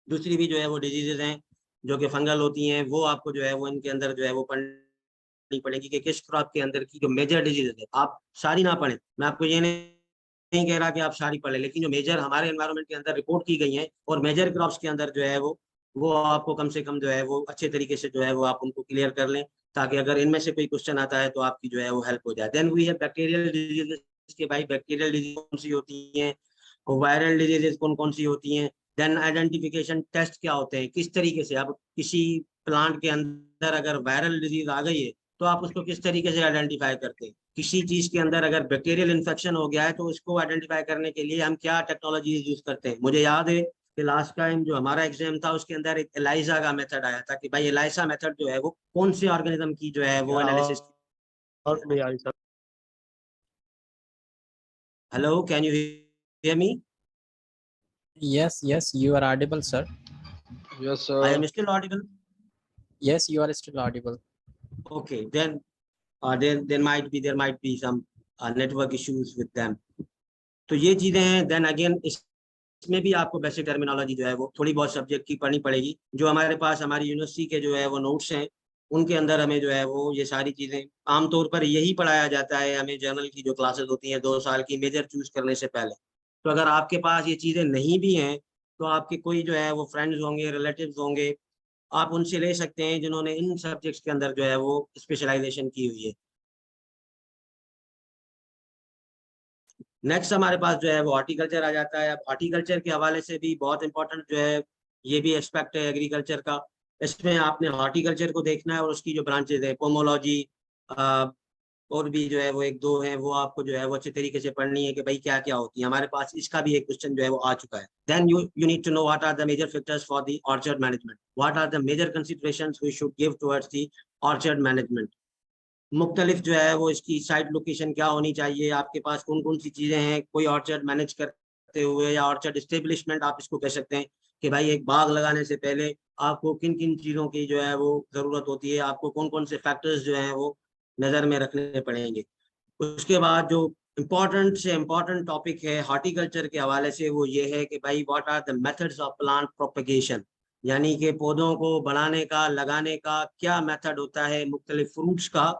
दूसरी भी जो है वो डिजीजेज हैं जो कि फंगल होती हैं, वो आपको जो है वो इनके अंदर जो है वो पढ़नी पड़ेगी कि किस क्रॉप के अंदर की जो मेजर डिजीजेज है। आप सारी ना पढ़ें, मैं आपको ये नहीं कह रहा कि आप सारी पढ़ लें, लेकिन जो मेजर हमारे एनवायरनमेंट के अंदर रिपोर्ट की गई हैं और मेजर क्रॉप्स के अंदर जो है वो आपको कम से कम जो है वो अच्छे तरीके से जो है वो आप उनको क्लियर कर लें, ताकि अगर इनमें से कोई क्वेश्चन आता है तो आपकी जो है वो हेल्प हो जाए। Then we have bacterial diseases के भाई बैक्टीरियल डिजीज कौन सी होती हैं, वायरल डिजीजेस कौन कौन सी होती हैं, देन आइडेंटिफिकेशन टेस्ट क्या होते हैं, किस तरीके से अब किसी प्लांट के अंदर अगर वायरल डिजीज आ गई है तो आप उसको किस तरीके से आइडेंटिफाई करते हैं, किसी चीज के अंदर अगर बैक्टीरियल इन्फेक्शन हो गया है तो उसको आइडेंटिफाई करने के लिए हम क्या टेक्नोलॉजीज यूज करते हैं। मुझे याद है कि लास्ट टाइम जो हमारा एग्जाम था उसके अंदर एक एलाइजा का मेथड आया था कि भाई एलाइसा मेथड जो है वो कौन से ऑर्गेनिज्म की जो है वो एनालिसिस की और है। नहीं आई sir. Hello, can you hear me? Yes, yes, you are audible, sir. Yes I sir. Am still audible? Yes, you are still audible. Okay, then there might be some network issues with them. तो ये चीजें हैं। Then again इसमें भी आपको basic terminology जो है वो थोड़ी बहुत सब्जेक्ट की पढ़नी पड़ेगी। जो हमारे पास हमारी यूनिवर्सिटी के जो है वो नोट्स हैं उनके अंदर हमें जो है वो ये सारी चीजें आमतौर पर यही पढ़ाया जाता है हमें, जर्नल की जो क्लासेस होती हैं 2 साल की मेजर चूज करने से पहले। तो अगर आपके पास ये चीजें नहीं भी हैं तो आपके कोई जो है वो फ्रेंड्स होंगे, रिलेटिव्स होंगे, आप उनसे ले सकते हैं जिन्होंने इन सब्जेक्ट्स के अंदर जो है वो स्पेशलाइजेशन की हुई है। नेक्स्ट हमारे पास जो है वो हॉर्टिकल्चर आ जाता है। अब हॉर्टिकल्चर के हवाले से भी बहुत इंपॉर्टेंट जो है ये भी एस्पेक्ट है एग्रीकल्चर का। इसमें आपने हॉर्टिकल्चर को देखना है और उसकी जो ब्रांचेज है पोमोलॉजी, और भी जो है वो एक दो हैं, वो आपको जो है वो अच्छे तरीके से पढ़नी है कि भाई क्या क्या होती है। हमारे पास इसका भी एक क्वेश्चन जो है वो आ चुका है। Then you need to know what are the major factors for the orchard management, what are the major considerations we should give towards the orchard management. मुख्तलिफ जो है वो इसकी साइट लोकेशन क्या होनी चाहिए, आपके पास कौन कौन सी चीजें हैं, कोई ऑर्चर्ड मैनेज करते हुए या ऑर्चर्ड एस्टेब्लिशमेंट आप इसको कह सकते हैं कि भाई एक बाग लगाने से पहले आपको किन किन चीजों की जो है वो जरूरत होती है, आपको कौन कौन से फैक्टर्स जो हैं वो नजर में रखने पड़ेंगे। उसके बाद जो इम्पोर्टेंट से इम्पोर्टेंट टॉपिक है हॉर्टिकल्चर के हवाले से वो ये है कि भाई what are the methods of plant propagation, यानी कि पौधों को बढ़ाने का, लगाने का क्या मेथड होता है मुख्तलिफ फ्रूट्स का।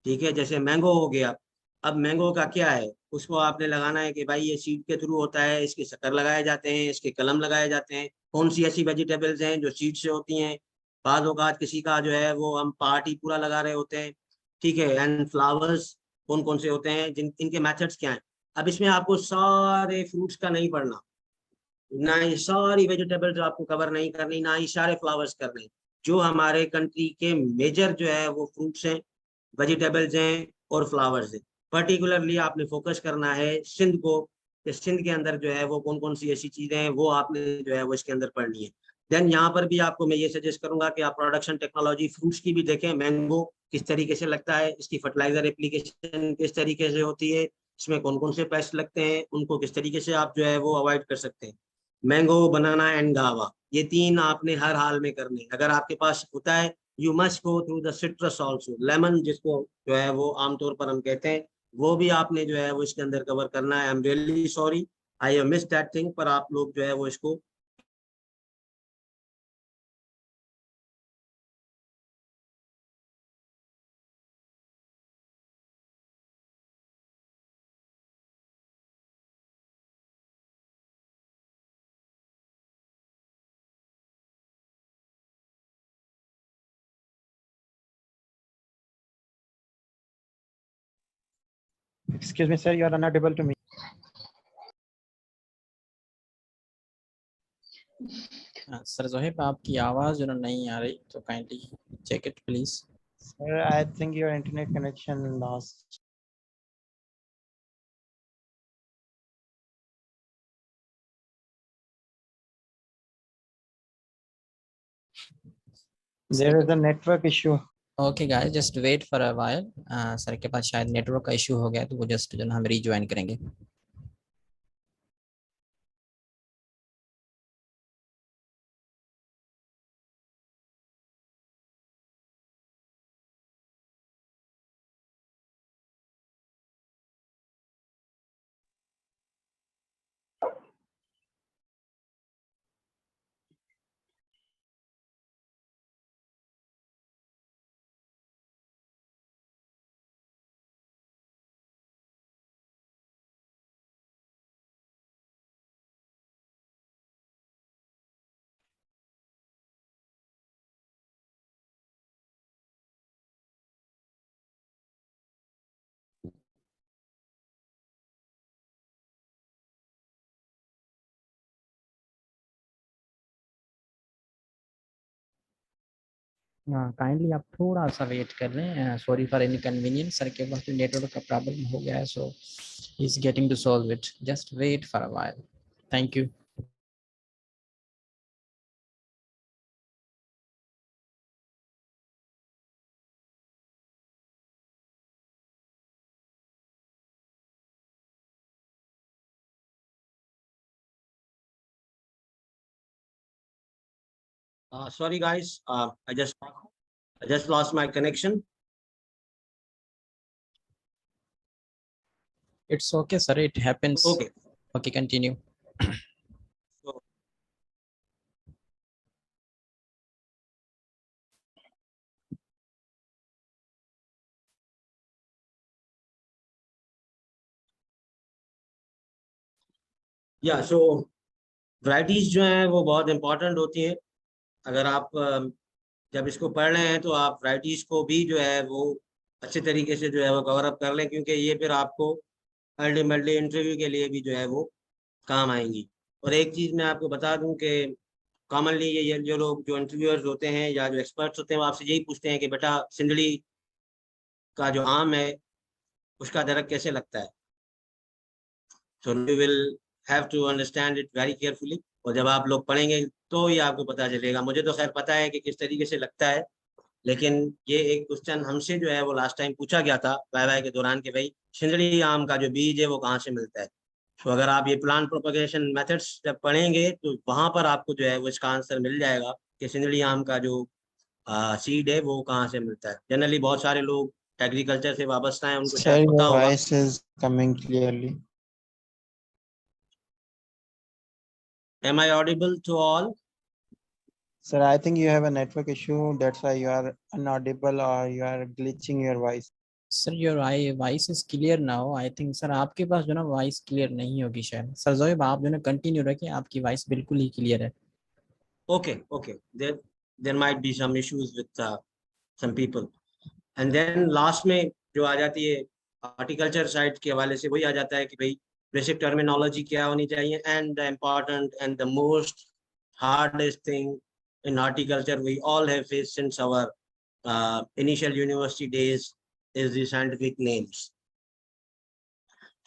ठीक है, जैसे मैंगो हो गया, अब मैंगो का क्या है, उसको आपने लगाना है कि भाई ये सीड के थ्रू होता है, इसके शक्कर लगाए जाते हैं, इसके कलम लगाए जाते हैं, कौन सी ऐसी वेजिटेबल्स हैं जो सीड से होती हैं, बाद औकात किसी का जो है वो हम पार्टी पूरा लगा रहे होते हैं। ठीक है, एंड फ्लावर्स कौन कौन से होते हैं, जिन इनके मेथड्स क्या हैं। अब इसमें आपको सारे फ्रूट्स का नहीं पढ़ना, ना ही सारी वेजिटेबल्स आपको कवर नहीं करनी, ना ही सारे फ्लावर्स करने। जो हमारे कंट्री के मेजर जो है वो फ्रूट्स हैं, वेजिटेबल्स हैं और फ्लावर्स हैं, पर्टिकुलरली आपने फोकस करना है सिंध को, कि सिंध के अंदर जो है वो कौन कौन सी ऐसी चीजें हैं वो आपने जो है वो इसके अंदर पढ़नी है। देन यहाँ पर भी आपको मैं ये सजेस्ट करूंगा कि आप प्रोडक्शन टेक्नोलॉजी फ्रूट्स की भी देखें, मैंगो किस तरीके से लगता है, इसकी फर्टिलाइजर एप्लीकेशन किस तरीके से होती है, इसमें कौन कौन से पेस्ट लगते हैं, उनको किस तरीके से आप जो है वो अवॉइड कर सकते हैं। मैंगो, बनाना एंड गावा, ये तीन आपने हर हाल में करने, अगर आपके पास होता है you must go through the citrus also, lemon जिसको जो है वो आमतौर पर हम कहते हैं, वो भी आपने जो है वो इसके अंदर कवर करना है। I am really sorry I have miss that thing, पर आप लोग जो है वो इसको Excuse me, sir, you are unaudible to me. Sir Zoheb आपकी आवाज़ जो है ना नहीं आ रही, तो kindly check it please. Sir, I think your internet connection lost. There is a network issue. Okay guys, just wait for a while. Sir के पास शायद नेटवर्क का इशू हो गया, तो वो जस्ट जो है ना हम रीज्वाइन करेंगे। काइंडली आप थोड़ा सा वेट कर लें। Sorry for any convenience, sir के पास नेटवर्क का प्रॉब्लम हो गया है, so he is getting to solve it. Just wait for a while. Thank you. Sorry guys, I just lost my connection. It's okay sir, it happens. Okay. Okay, continue. So, so varieties जो हैं वो बहुत important होती हैं। अगर आप जब इसको पढ़ रहे हैं तो आप varieties को भी जो है वो अच्छे तरीके से जो है वो कवर अप कर लें, क्योंकि ये फिर आपको अल्टीमेटली इंटरव्यू के लिए भी जो है वो काम आएंगी। और एक चीज़ मैं आपको बता दूं कि कॉमनली ये जो लोग जो इंटरव्यूअर्स होते हैं या जो एक्सपर्ट्स होते हैं वो आपसे यही पूछते हैं कि बेटा सिंदड़ी का जो आम है उसका दरख्त कैसे लगता है। So you will have to understand it very carefully, और जब आप लोग पढ़ेंगे तो ही आपको पता चलेगा। मुझे तो खैर पता है कि किस तरीके से लगता है, लेकिन ये एक क्वेश्चन हमसे जो है वो लास्ट टाइम पूछा गया था वाई के दौरान कि भाई सिंदड़ी आम का जो बीज है वो कहाँ से मिलता है। तो अगर आप ये प्लांट प्रोपगेशन मेथड्स जब पढ़ेंगे तो वहां पर आपको जो है वो इसका आंसर मिल जाएगा कि सिंदड़ी आम का जो सीड है वो कहाँ से मिलता है। जनरली बहुत सारे लोग एग्रीकल्चर से वाबस्ता हैं, उनको Sir, शायद पता your होगा। voice is coming clearly. Am I audible to all? Sir, I think you have a network issue. That's why you are inaudible or you are glitching your voice. Sir your I voice is clear now. I think sir आपके पास जो ना voice clear नहीं होगी शायद। Sir Zoheb आप जो ना कंटिन्यू रखिए, आपकी वॉइस बिल्कुल ही क्लियर है। Okay. There might be some issues with some people. And then last में जो आ जाती है हॉर्टिकल्चर साइड के हवाले से वही आ जाता है कि भाई बेसिक टर्मिनोलॉजी क्या होनी चाहिए। And the important and the most hardest thing in horticulture we all have faced since our initial university days is the scientific names.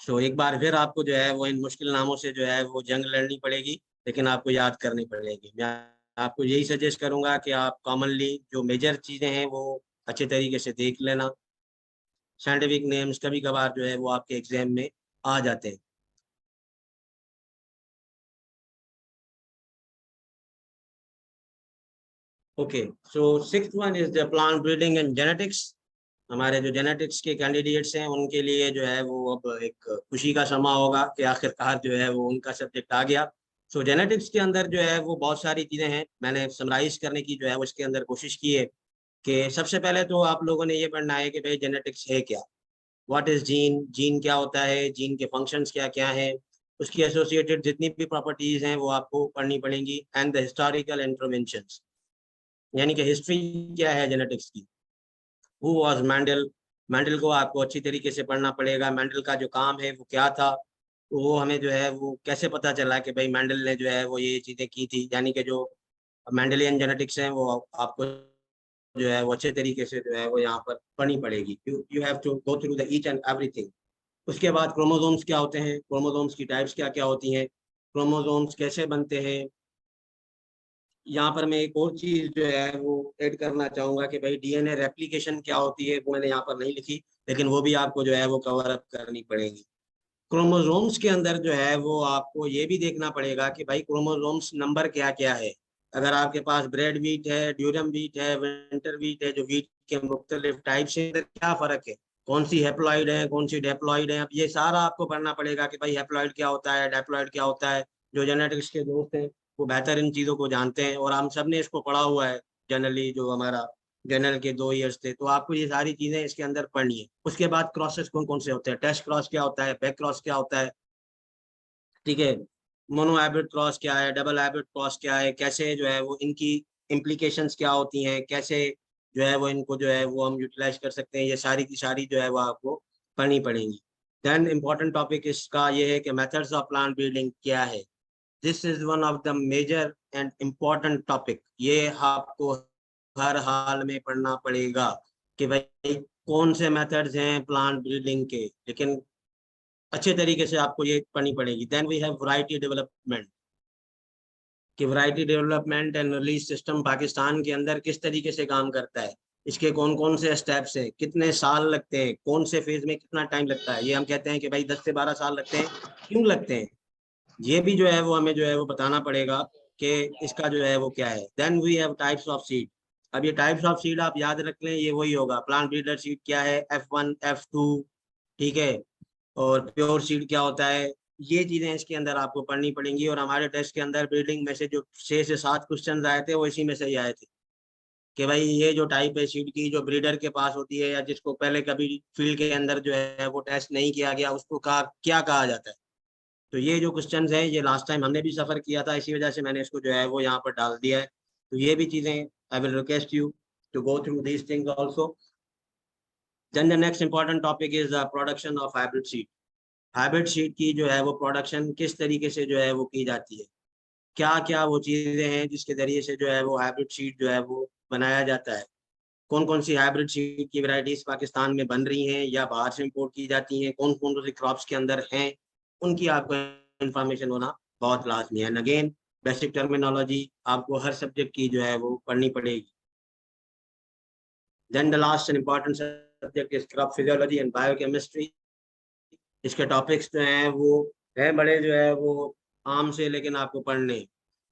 So एक बार फिर आपको जो है वो इन मुश्किल नामों से जो है वो जंग लड़नी पड़ेगी, लेकिन आपको याद करनी पड़ेगी। मैं आपको यही सजेस्ट करूंगा कि आप कॉमनली जो मेजर चीज़ें हैं वो अच्छे तरीके से देख लेना। साइंटिफिक नेम्स कभी कभार जो है वो आपके एग्जाम में आ जाते हैं। Okay, so sixth one is the plant breeding and genetics. हमारे जो जेनेटिक्स के कैंडिडेट्स हैं उनके लिए जो है वो अब एक खुशी का समा होगा कि आखिरकार जो है वो उनका सब्जेक्ट आ गया। सो जेनेटिक्स के अंदर जो है वो बहुत सारी चीज़ें हैं, मैंने समराइज करने की जो है वो इसके अंदर कोशिश की है कि सबसे पहले तो आप लोगों ने ये पढ़ना है कि भाई जेनेटिक्स है क्या। व्हाट इज जीन, जीन क्या होता है, जीन के फंक्शंस क्या क्या हैं, उसकी एसोसिएटेड जितनी भी प्रॉपर्टीज हैं वो आपको पढ़नी पड़ेंगी। एंड द हिस्टोरिकल इंटरवेंशंस, यानी कि हिस्ट्री क्या है जेनेटिक्स की। हु वाज मेंडल, मेंडल को आपको अच्छी तरीके से पढ़ना पड़ेगा। मेंडल का जो काम है वो क्या था, वो हमें जो है वो कैसे पता चला कि भाई मेंडल ने जो है वो ये चीज़ें की थी। यानी कि जो मेंडेलियन जेनेटिक्स है वो आपको जो है वो अच्छे तरीके से जो है वो यहाँ पर पढ़नी पड़ेगी। You have to go through the each and everything. उसके बाद क्रोमोसोम्स क्या होते हैं, क्रोमोसोम्स की टाइप्स क्या क्या होती हैं, क्रोमोसोम्स कैसे बनते हैं। यहाँ पर मैं एक और चीज जो है वो ऐड करना चाहूंगा कि भाई डीएनए रेप्लिकेशन क्या होती है, वो मैंने यहाँ पर नहीं लिखी, लेकिन वो भी आपको जो है वो कवर अप करनी पड़ेगी। क्रोमोसोम्स के अंदर जो है वो आपको ये भी देखना पड़ेगा कि भाई क्रोमोसोम्स नंबर क्या क्या है। अगर आपके पास ब्रेड व्हीट है, ड्यूरम व्हीट है, विंटर व्हीट है, जो व्हीट के मुख्तलिफ टाइप्स हैं, क्या फर्क है, कौन सी हैप्लॉइड है, कौन सी डेप्लॉइड है, अब ये सारा आपको पढ़ना पड़ेगा कि भाई हैप्लॉइड क्या होता है, डेप्लॉइड क्या होता है। जो जेनेटिक्स के दोस्त हैं वो बेहतर इन चीज़ों को जानते हैं, और हम सब ने इसको पढ़ा हुआ है जनरली, जो हमारा जनरल के 2 इयर्स थे, तो आपको ये सारी चीजें इसके अंदर पढ़नी है। उसके बाद क्रॉसेस कौन कौन से होते हैं, टेस्ट क्रॉस क्या होता है, बैक क्रॉस क्या होता है, ठीक है, मोनो हाइब्रिड क्रॉस क्या है, डबल हाइब्रिड क्रॉस क्या है, कैसे जो है वो इनकी इम्प्लीकेशंस क्या होती हैं, कैसे जो है वो इनको जो है वो हम यूटिलाइज कर सकते हैं, ये सारी की सारी जो है वो आपको पढ़नी पड़ेंगी। देन इम्पोर्टेंट टॉपिक इसका ये है कि मेथड्स ऑफ प्लांट ब्रीडिंग क्या है। This is one of the major and important topic. ये आपको हर हाल में पढ़ना पड़ेगा कि भाई कौन से मेथड्स हैं प्लांट ब्रीडिंग के, लेकिन अच्छे तरीके से आपको ये पढ़नी पड़ेगी। Then we have variety development, कि variety development and release system Pakistan के अंदर किस तरीके से काम करता है, इसके कौन कौन से स्टेप्स हैं, कितने साल लगते हैं, कौन से फेज में कितना टाइम लगता है। ये हम कहते हैं कि भाई 10 से 12 साल लगते हैं, क्यों लगते हैं, ये भी जो है वो हमें जो है वो बताना पड़ेगा कि इसका जो है वो क्या है। Then we have types of seed. अब ये टाइप्स ऑफ सीड आप याद रख लें, ये वही होगा, प्लांट ब्रीडर सीड क्या है, F1 F2, ठीक है, और प्योर सीड क्या होता है, ये चीजें इसके अंदर आपको पढ़नी पड़ेंगी। और हमारे टेस्ट के अंदर ब्रीडिंग में से जो 6 से 7 क्वेश्चन आए थे वो इसी में से ही आए थे, कि भाई ये जो टाइप है सीड की, जो ब्रीडर के पास होती है या जिसको पहले कभी फील्ड के अंदर जो है वो टेस्ट नहीं किया गया, उसको क्या कहा जाता है। तो ये जो क्वेश्चन है ये लास्ट टाइम हमने भी सफर किया था, इसी वजह से मैंने इसको जो है वो यहाँ पर डाल दिया है। तो ये भी चीजें I will request you to go through these things also. Then the next important topic is the production of hybrid seed. Hybrid seed की जो है वो प्रोडक्शन किस तरीके से जो है वो की जाती है, क्या क्या वो चीजें हैं जिसके जरिए से जो है वो हाइब्रिड सीड जो है वो बनाया जाता है, कौन कौन सी हाइब्रिड सीड की वैरायटीज पाकिस्तान में बन रही हैं या बाहर से इंपोर्ट की जाती हैं, कौन कौन सी क्रॉप्स के अंदर हैं, उनकी आपको इंफॉर्मेशन होना बहुत लाजमी है। अगेन बेसिक टर्मिनोलॉजी आपको हर सब्जेक्ट की जो है वो पढ़नी पड़ेगी। Then the last and important subject is crop physiology and biochemistry. इसके टॉपिक्स जो हैं वो है बड़े जो है वो आम से, लेकिन आपको पढ़ने,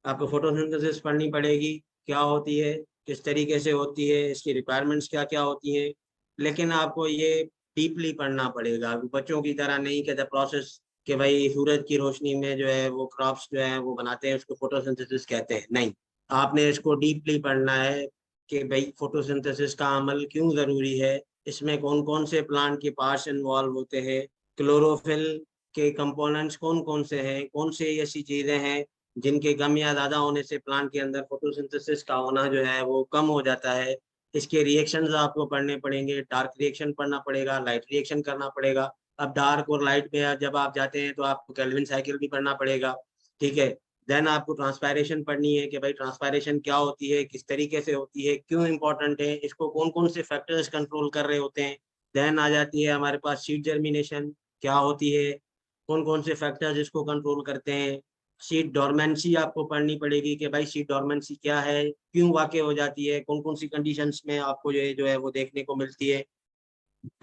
आपको फोटोसिंथेसिस पढ़नी पड़ेगी, क्या होती है, किस तरीके से होती है, इसकी रिक्वायरमेंट्स क्या क्या होती हैं, लेकिन आपको ये डीपली पढ़ना पड़ेगा। बच्चों की तरह नहीं कि द प्रोसेस कि भाई सूरज की रोशनी में जो है वो क्रॉप्स जो है वो बनाते हैं, उसको फोटोसिंथेसिस कहते हैं, नहीं, आपने इसको डीपली पढ़ना है कि भाई फोटोसिंथेसिस का अमल क्यों ज़रूरी है, इसमें कौन कौन से प्लांट के पार्ट्स इन्वॉल्व होते हैं, क्लोरोफिल के कंपोनेंट्स कौन कौन से हैं, कौन से ऐसी चीज़ें हैं जिनके कम या ज़्यादा होने से प्लांट के अंदर फोटोसिंथेसिस का होना जो है वो कम हो जाता है। इसके रिएक्शंस आपको पढ़ने पड़ेंगे, डार्क रिएक्शन पढ़ना पड़ेगा, लाइट रिएक्शन करना पड़ेगा। अब डार्क और लाइट में जब आप जाते हैं तो आपको केल्विन साइकिल भी पढ़ना पड़ेगा, ठीक है। देन आपको ट्रांसपायरेशन पढ़नी है कि भाई ट्रांसपायरेशन क्या होती है, किस तरीके से होती है, क्यों इंपॉर्टेंट है, इसको कौन कौन से फैक्टर्स कंट्रोल कर रहे होते हैं। देन आ जाती है हमारे पास सीड जर्मिनेशन क्या होती है, कौन कौन से फैक्टर्स इसको कंट्रोल करते हैं। सीड डोरमेंसी आपको पढ़नी पड़ेगी कि भाई सीड डोरमेंसी क्या है, क्यों वाक़ हो जाती है, कौन कौन सी कंडीशंस में आपको ये जो है वो देखने को मिलती है।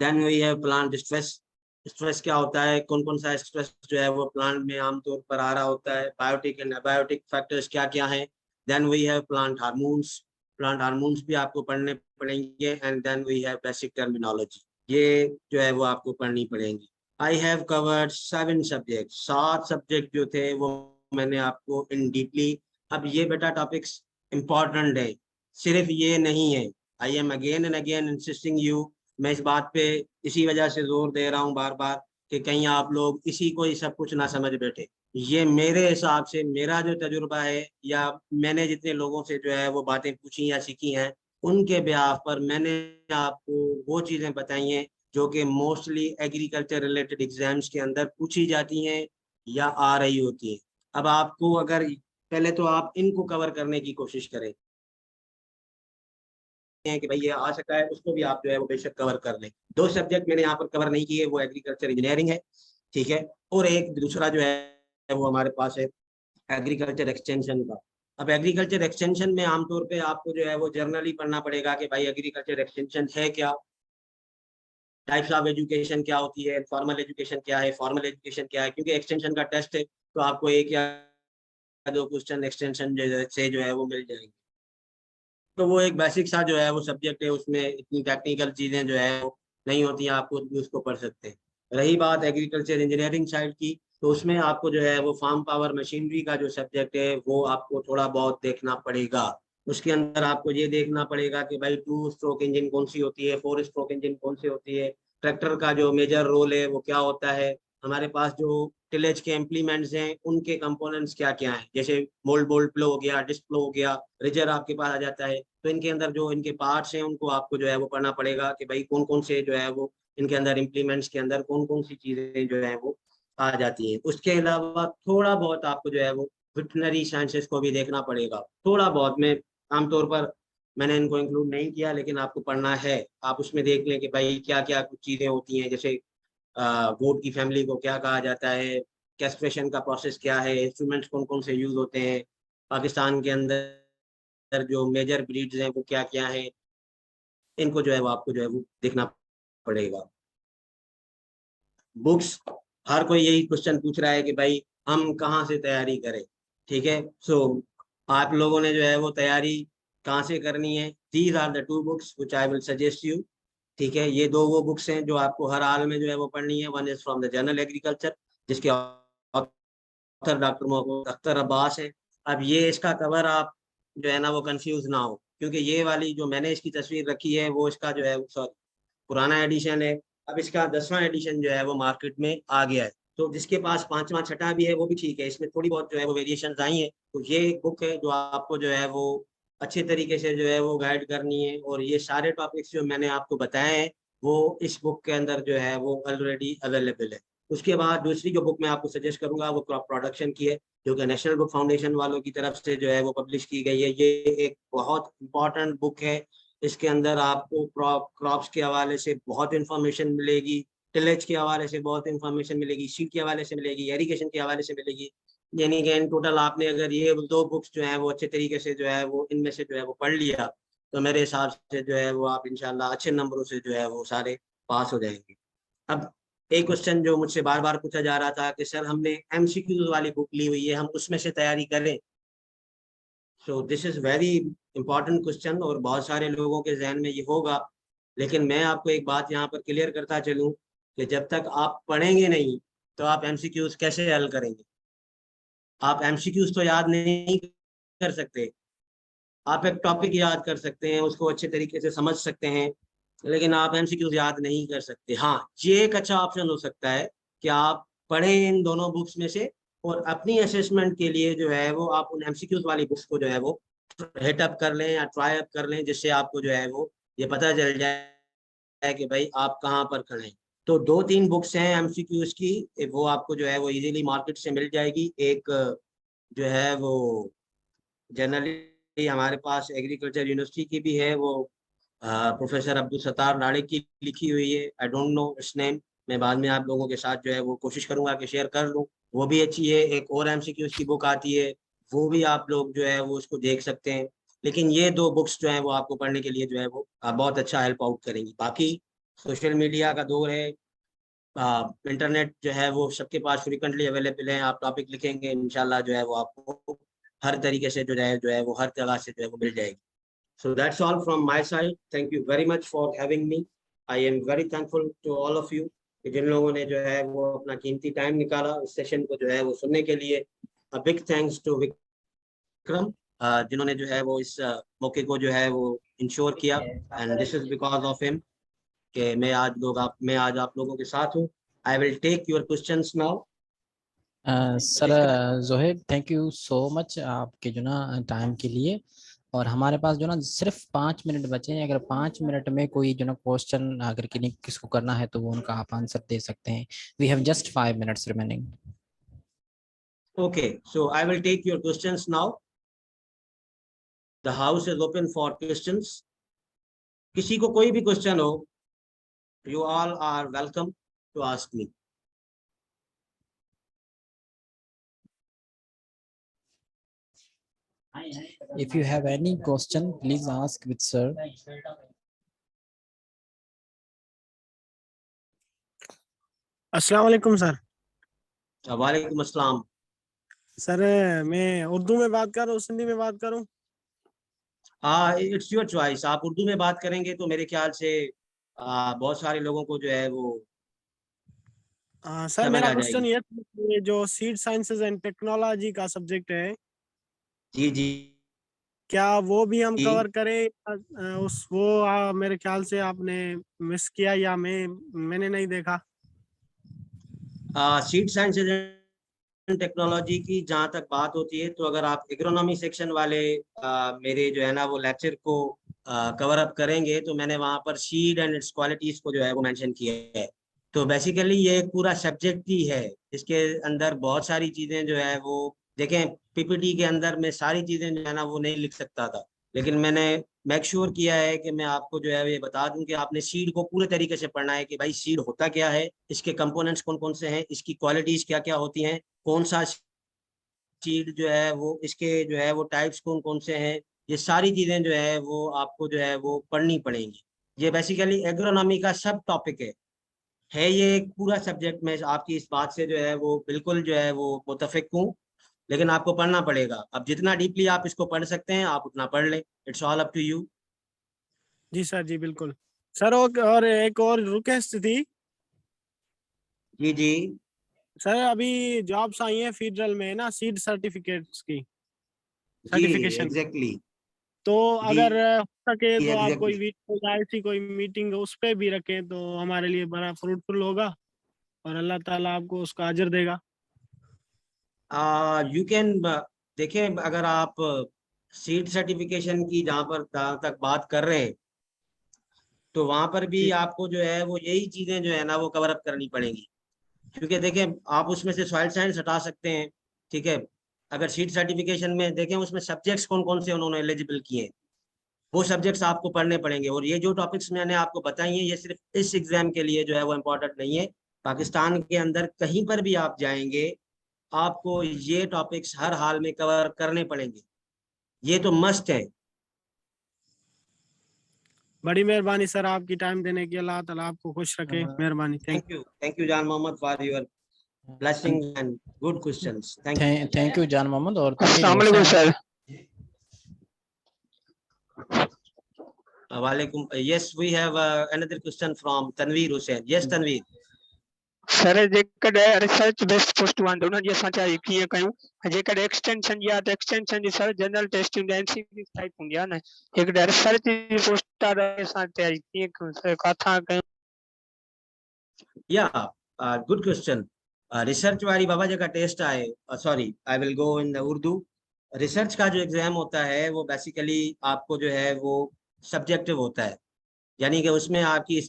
Then we have plant stress. Stress क्या होता है, कौन कौन सा स्ट्रेस जो है वो प्लांट में आमतौर पर आ रहा होता है, बायोटिक एंड अबायोटिक फैक्टर्स क्या क्या हैं। Then we have plant hormones. Plant hormones भी आपको पढ़ने पड़ेंगे। And then we have basic terminology, ये जो है वो आपको पढ़नी पड़ेंगी। I have covered 7 subject, 7 subject जो थे वो मैंने आपको इन डीपली। अब ये बेटा टॉपिक्स इम्पॉर्टेंट है, सिर्फ ये नहीं है। I am again and again insisting you, मैं इस बात पे इसी वजह से जोर दे रहा हूँ बार बार कि कहीं आप लोग इसी को ही सब कुछ ना समझ बैठे। ये मेरे हिसाब से मेरा जो तजुर्बा है, या मैंने जितने लोगों से जो है वो बातें पूछी या सीखी हैं, उनके ब्याह पर मैंने आपको वो चीज़ें बताई हैं जो कि मोस्टली एग्रीकल्चर रिलेटेड एग्जाम्स के अंदर पूछी जाती हैं या आ रही होती हैं। अब आपको अगर पहले तो आप इनको कवर करने की कोशिश करें कि भाई ये आ सकता है, उसको भी आप जो है वो बेशक कवर कर लें। 2 सब्जेक्ट मैंने यहाँ पर कवर नहीं किए, वो एग्रीकल्चर इंजीनियरिंग है, ठीक है, और एक दूसरा जो है वो हमारे पास है एग्रीकल्चर एक्सटेंशन का। अब एग्रीकल्चर एक्सटेंशन में आमतौर पे आपको जो है वो जर्नली पढ़ना पड़ेगा कि भाई एग्रीकल्चर एक्सटेंशन है क्या, टाइप्स ऑफ एजुकेशन क्या होती है, फॉर्मल एजुकेशन क्या है, फॉर्मल एजुकेशन क्या है, क्योंकि एक्सटेंशन का टेस्ट है तो आपको 1 या 2 क्वेश्चन एक्सटेंशन से जो है वो मिल जाएंगे। तो वो एक बेसिक सा जो है वो सब्जेक्ट है, उसमें इतनी टेक्निकल चीजें जो है वो नहीं होती हैं, आप खुद भी उसको पढ़ सकते हैं। रही बात एग्रीकल्चर इंजीनियरिंग साइड की, तो उसमें आपको जो है वो फार्म पावर मशीनरी का जो सब्जेक्ट है वो आपको थोड़ा बहुत देखना पड़ेगा। उसके अंदर आपको ये देखना पड़ेगा कि भाई 2 स्ट्रोक इंजन कौन सी होती है, 4 स्ट्रोक इंजन कौन सी होती है, ट्रैक्टर का जो मेजर रोल है वो क्या होता है, हमारे पास जो टिलेज के इम्प्लीमेंट्स हैं उनके कंपोनेंट्स क्या क्या हैं, जैसे मोल्ड बोल्ट प्लो हो गया, डिस्क प्लो हो गया, रिजर आपके पास आ जाता है। तो इनके अंदर जो इनके पार्ट्स हैं उनको आपको जो है वो पढ़ना पड़ेगा कि भाई कौन कौन से जो है वो इनके अंदर इम्प्लीमेंट्स के अंदर कौन कौन सी चीजें जो है वो आ जाती हैं। उसके अलावा थोड़ा बहुत आपको जो है वो वेटरनरी साइंसेस को भी देखना पड़ेगा, थोड़ा बहुत। मैं आमतौर पर मैंने इनको इंक्लूड नहीं किया, लेकिन आपको पढ़ना है। आप उसमें देख लें कि भाई क्या क्या कुछ चीजें होती हैं, जैसे गोट की फैमिली को क्या कहा जाता है, कैस्ट्रेशन का प्रोसेस क्या है, इंस्ट्रूमेंट्स कौन कौन से यूज होते हैं, पाकिस्तान के अंदर जो मेजर ब्रीड्स हैं वो क्या क्या हैं, इनको जो है वो आपको जो है वो देखना पड़ेगा। बुक्स, हर कोई यही क्वेश्चन पूछ रहा है कि भाई हम कहाँ से तैयारी करें, ठीक है। सो आप लोगों ने जो है वो तैयारी कहाँ से करनी है, these are the 2 books which I will suggest you, ठीक है। ये 2 वो बुक्स हैं जो आपको हर हाल में जो है वो पढ़नी है। One is from the journal agriculture, जिसके ऑथर डॉक्टर मोहम्मद अख्तर अब्बास है। अब ये इसका कवर आप जो है ना वो कंफ्यूज ना हो, क्योंकि ये वाली जो मैंने इसकी तस्वीर रखी है वो इसका जो है सॉरी पुराना एडिशन है। अब इसका 10वां एडिशन जो है वो मार्केट में आ गया है, तो जिसके पास 5वां छठा भी है वो भी ठीक है, इसमें थोड़ी बहुत जो है वो वेरिएशन आई है। तो ये एक बुक है जो आपको जो है वो अच्छे तरीके से जो है वो गाइड करनी है, और ये सारे टॉपिक्स जो मैंने आपको बताए हैं वो इस बुक के अंदर जो है वो ऑलरेडी अवेलेबल है। उसके बाद दूसरी जो बुक मैं आपको सजेस्ट करूंगा वो क्रॉप प्रोडक्शन की है, जो कि नेशनल बुक फाउंडेशन वालों की तरफ से जो है वो पब्लिश की गई है। ये एक बहुत इंपॉर्टेंट बुक है, इसके अंदर आपको क्रॉप्स के हवाले से बहुत इंफॉर्मेशन मिलेगी, टिलेज के हवाले से बहुत इंफॉर्मेशन मिलेगी, सीड के हवाले से मिलेगी, इरिगेशन के हवाले से मिलेगी। यानी कि इन टोटल आपने अगर ये 2 बुक्स जो है वो अच्छे तरीके से जो है वो इनमें से जो है वो पढ़ लिया, तो मेरे हिसाब से जो है वो आप इंशाल्लाह अच्छे नंबरों से जो है वो सारे पास हो जाएंगे। अब एक क्वेश्चन जो मुझसे बार बार पूछा जा रहा था कि सर हमने एमसीक्यूज वाली बुक ली हुई है, हम उसमें से तैयारी करें। So this is very important question, और बहुत सारे लोगों के जहन में ये होगा। लेकिन मैं आपको एक बात यहाँ पर क्लियर करता चलूँ कि जब तक आप पढ़ेंगे नहीं तो आप एमसीक्यूज कैसे हल करेंगे। आप एमसीक्यूज तो याद नहीं कर सकते, आप एक टॉपिक याद कर सकते हैं, उसको अच्छे तरीके से समझ सकते हैं, लेकिन आप एमसीक्यूज याद नहीं कर सकते। हाँ, ये एक अच्छा ऑप्शन हो सकता है कि आप पढ़ें इन दोनों बुक्स में से, और अपनी असेसमेंट के लिए जो है वो आप उन एमसीक्यूज वाली बुक्स को जो है वो हिट अप कर लें या ट्राई अप कर लें, जिससे आपको जो है वो ये पता चल जाए कि भाई आप कहाँ पर खड़े हैं। तो 2-3 बुक्स हैं एमसीक्यूज की, वो आपको जो है वो इजीली मार्केट से मिल जाएगी। एक जो है वो जनरली हमारे पास एग्रीकल्चर यूनिवर्सिटी की भी है, वो प्रोफेसर अब्दुल सत्तार नाड़े की लिखी हुई है, I don't know it's name. मैं बाद में आप लोगों के साथ जो है वो कोशिश करूंगा कि शेयर कर लूँ, वो भी अच्छी है। एक और एमसीक्यूज की बुक आती है, वो भी आप लोग जो है वो उसको देख सकते हैं। लेकिन ये 2 बुक्स जो है वो आपको पढ़ने के लिए जो है वो बहुत अच्छा हेल्प आउट करेंगी। बाकी सोशल मीडिया का दौर है, इंटरनेट जो है वो सबके पास फ्रिक्वेंटली अवेलेबल है, आप टॉपिक लिखेंगे इंशाल्लाह जो है वो आपको हर तरीके से जो है वो हर जगह से जो है वो मिल जाएगी। So that's all from my side. Thank you very much for having me. I am very thankful to all of you कि जिन लोगों ने जो है वो अपना कीमती टाइम निकाला इस सेशन को जो है वो सुनने के लिए। A big thanks to Vikram, जिन्होंने जो है वो इस मौके को जो है वो इंश्योर किया, and this is because of him कि मैं आज आप लोगों के साथ हूँ। I will take your questions now. Sir Zoheb, thank you so much आपके जो ना टाइम के लिए। और हमारे पास जो ना सिर्फ 5 मिनट बचे हैं, अगर 5 मिनट में कोई जो ना क्वेश्चन अगर किसको करना है तो वो उनका आप आंसर दे सकते हैं। We have just 5 minutes remaining. Okay, so I will take your questions now. The house is open for questions. किसी को कोई भी क्वेश्चन हो, you all are welcome to ask me. If you have any question, please ask with sir. अस्सलाम वालेकुम sir. वालेकुम अस्सलाम। Sir मैं उर्दू में बात करूँ हिंदी में बात करूँ? हाँ, इट्स योर चॉइस। आप उर्दू में बात करेंगे तो मेरे ख्याल से बहुत सारे लोगों को जो है वो सर समझ मेरा आ क्वेश्चन जाएगी। ये जो सीड साइंसेज एंड टेक्नोलॉजी का सब्जेक्ट है, जी जी क्या वो भी हम जी। कवर करें? मेरे ख्याल से आपने मिस किया या मैंने नहीं देखा। सीड साइंस एंड टेक्नोलॉजी की जहाँ तक बात होती है, तो अगर आप एग्रोनॉमी सेक्शन वाले मेरे जो है ना वो लेक्चर को कवर अप करेंगे, तो मैंने वहाँ पर सीड एंड इट्स क्वालिटीज को जो है वो मेंशन किया है। तो बेसिकली ये एक पूरा सब्जेक्ट ही है, इसके अंदर बहुत सारी चीजें जो है वो देखें, पीपीटी के अंदर मैं सारी चीजें जो है ना वो नहीं लिख सकता था, लेकिन मैंने मेक श्योर किया है कि मैं आपको जो है ये बता दूं कि आपने सीड को पूरे तरीके से पढ़ना है कि भाई सीड होता क्या है, इसके कंपोनेंट्स कौन कौन से हैं, इसकी क्वालिटीज क्या क्या होती हैं, कौन सा सीड जो है वो, इसके जो है वो टाइप्स कौन कौन से हैं, ये सारी चीजें जो है वो आपको जो है वो पढ़नी पड़ेंगी। ये बेसिकली एग्रोनॉमी का सब टॉपिक है ये एक पूरा सब्जेक्ट। में आपकी इस बात से जो है वो बिल्कुल जो है वो मुतफिक हूँ, लेकिन आपको पढ़ना पड़ेगा। अब जितना डीपली आप इसको पढ़ सकते हैं आप उतना पढ़ लें, it's all up to you. जी सर, जी बिल्कुल सर। और एक और रिक्वेस्ट थी जी जी सर, अभी जॉब्स आई हैं फेडरल में ना सीड सर्टिफिकेट्स की जी सर्टिफिकेशन, एग्जैक्टली तो जी अगर हो सके तो आप एग्जैक्टली। कोई ऐसी कोई मीटिंग उस पे भी रखें तो हमारे लिए बड़ा फ्रूटफुल होगा और अल्लाह ताला आपको उसका अजर देगा। यू कैन देखें, अगर आप सीट सर्टिफिकेशन की जहाँ तक बात कर रहे हैं, तो वहां पर भी जी आपको जो है वो यही चीजें जो है ना वो कवर अप करनी पड़ेंगी। क्योंकि देखें, आप उसमें से सॉइल साइंस हटा सकते हैं, ठीक है। अगर सीट सर्टिफिकेशन में देखें उसमें सब्जेक्ट्स कौन कौन से उन्होंने एलिजिबल किए हैं, वो सब्जेक्ट्स आपको पढ़ने पड़ेंगे। और ये जो टॉपिक्स मैंने आपको बताई हैं, ये सिर्फ इस एग्जाम के लिए जो है वो इम्पोर्टेंट नहीं है। पाकिस्तान के अंदर कहीं पर भी आप जाएंगे, आपको ये टॉपिक्स हर हाल में कवर करने पड़ेंगे, ये तो मस्ट है। बड़ी मेहरबानी सर आपकी टाइम देने की, अल्लाह ताला आपको खुश रखे। मेहरबानी, thank thank you Jan Mohammad for your blessing and good questions. Thank you. Thank you Jan Mohammad. और यू। तनवीर अस्सलाम वालेकुम हुसैन। सर। वालेकुम। Yes, we have another question from Tanveer Hussain. Yes Tanveer. Sir जेकॾहिं रिसर्च बेस्ड पोस्ट आहिनि त उन्हनि जी असां छा कीअं कयूं? जेकॾहिं एक्सटेंशन जी आहे त एक्सटेंशन जी sir general testing MCQ type हूंदी आहे न, जेकॾहिं रिसर्च जी पोस्ट आहे त असां तयारी कीअं कयूं सर, किथां कयूं? या गुड क्वेश्चन। रिसर्च वाली बाबा जी का टेस्ट आए, sorry I will go in the Urdu. Research का जो एग्जाम होता है वो बेसिकली आपको जो है वो सब्जेक्टिव होता है, यानी कि उसमें आपकी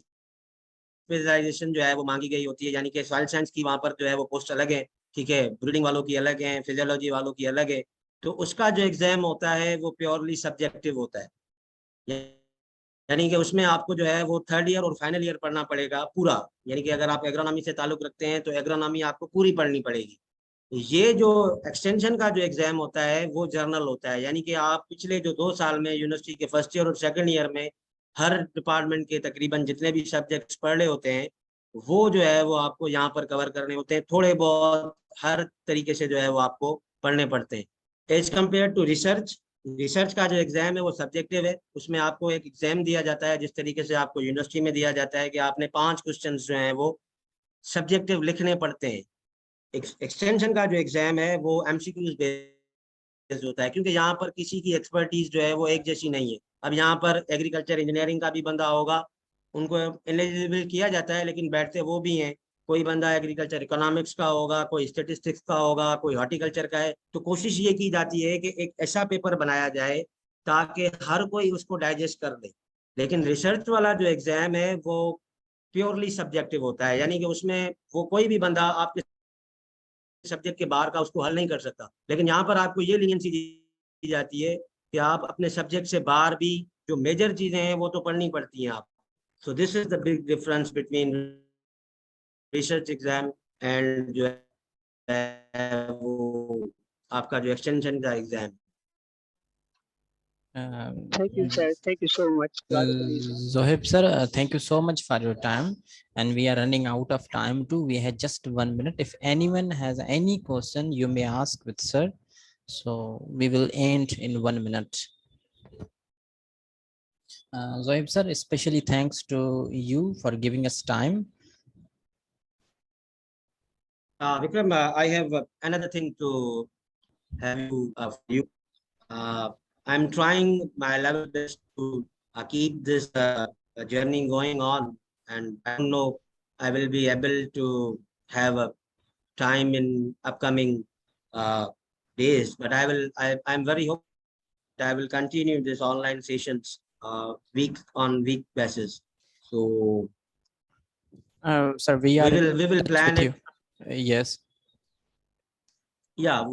स्पेशलाइजेशन जो है वो मांगी गई होती है। यानी कि सॉइल साइंस की वहाँ पर जो है वो पोस्ट अलग है, ठीक है, ब्रीडिंग वालों की अलग है, फिजियोलॉजी वालों की अलग है। तो उसका जो एग्जाम होता है वो प्योरली सब्जेक्टिव होता है, यानी कि उसमें आपको जो है वो थर्ड ईयर और फाइनल ईयर पढ़ना पड़ेगा पूरा। यानी कि अगर आप एग्रोनॉमी से ताल्लुक रखते हैं तो एग्रोनॉमी आपको पूरी पढ़नी पड़ेगी। ये जो एक्सटेंशन का जो एग्जाम होता है वो जर्नल होता है, यानी कि आप पिछले जो 2 साल में यूनिवर्सिटी के फर्स्ट ईयर और सेकंड ईयर में हर डिपार्टमेंट के तकरीबन जितने भी सब्जेक्ट्स पढ़े होते हैं, वो जो है वो आपको यहाँ पर कवर करने होते हैं। थोड़े बहुत हर तरीके से जो है वो आपको पढ़ने पड़ते हैं as compare to research. Research का जो एग्जाम है वो सब्जेक्टिव है, उसमें आपको एक एग्जाम दिया जाता है जिस तरीके से आपको यूनिवर्सिटी में दिया जाता है कि आपने 5 क्वेश्चन जो हैं वो सब्जेक्टिव लिखने पड़ते हैं। एक्सटेंशन का जो एग्जाम है वो एमसीक्यूज बेस्ड होता है, क्योंकि यहाँ पर किसी की एक्सपर्टीज जो है वो एक जैसी नहीं है। अब यहाँ पर एग्रीकल्चर इंजीनियरिंग का भी बंदा होगा, उनको एलिजिबल किया जाता है, लेकिन बैठते वो भी हैं। कोई बंदा एग्रीकल्चर इकोनॉमिक्स का होगा, कोई स्टेटिस्टिक्स का होगा, कोई हॉर्टिकल्चर का है। तो कोशिश ये की जाती है कि एक ऐसा पेपर बनाया जाए ताकि हर कोई उसको डाइजेस्ट कर ले। लेकिन रिसर्च वाला जो एग्जाम है वो प्योरली सब्जेक्टिव होता है, यानी कि उसमें वो कोई भी बंदा आपके सब्जेक्ट के बाहर का उसको हल नहीं कर सकता, लेकिन यहाँ पर आपको ये लीनियंसी दी जाती है कि आप अपने सब्जेक्ट से बाहर भी जो मेजर चीजें हैं वो तो पढ़नी पड़ती हैं आप. So this is the big difference between research exam and जो है वो आपका जो एक्सटेंशन का exam. Thank you, sir. Thank you so much. Zohib sir, thank you so much for your time, and we are running out of time too. We had just 1 minute. If anyone has any question, you may ask with sir. So we will end in 1 minute. Zohib sir, especially thanks to you for giving us time. Vikram, I have another thing to have you. I'm trying my level best to keep this journey going on, and I don't know I will be able to have a time in upcoming days, but I'm very hopeful that I will continue this online sessions week on week basis. So Sir, we are we will plan with it. you. Yes. Yeah,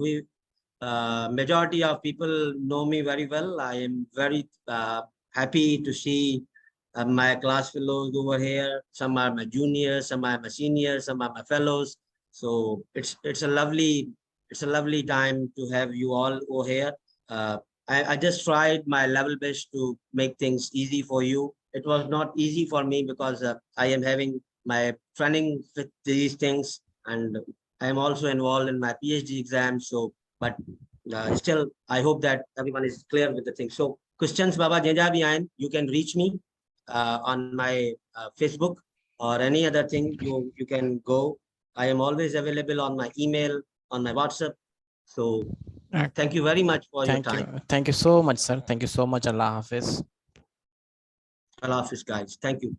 majority of people know me very well. I am very happy to see my class fellows over here. Some are my juniors, some are my seniors, some are my fellows. So it's a lovely time to have you all over here. I just tried my level best to make things easy for you. It was not easy for me because I am having my training with these things, and I am also involved in my PhD exam. So, but still, I hope that everyone is clear with the thing. So, questions, Baba Jeja bhi aayen, you can reach me on my Facebook or any other thing. You can go. I am always available on my email, on my WhatsApp. So, thank you very much for your time. Thank you so much, sir. Thank you so much. Allah Hafiz. Allah Hafiz, guys. Thank you.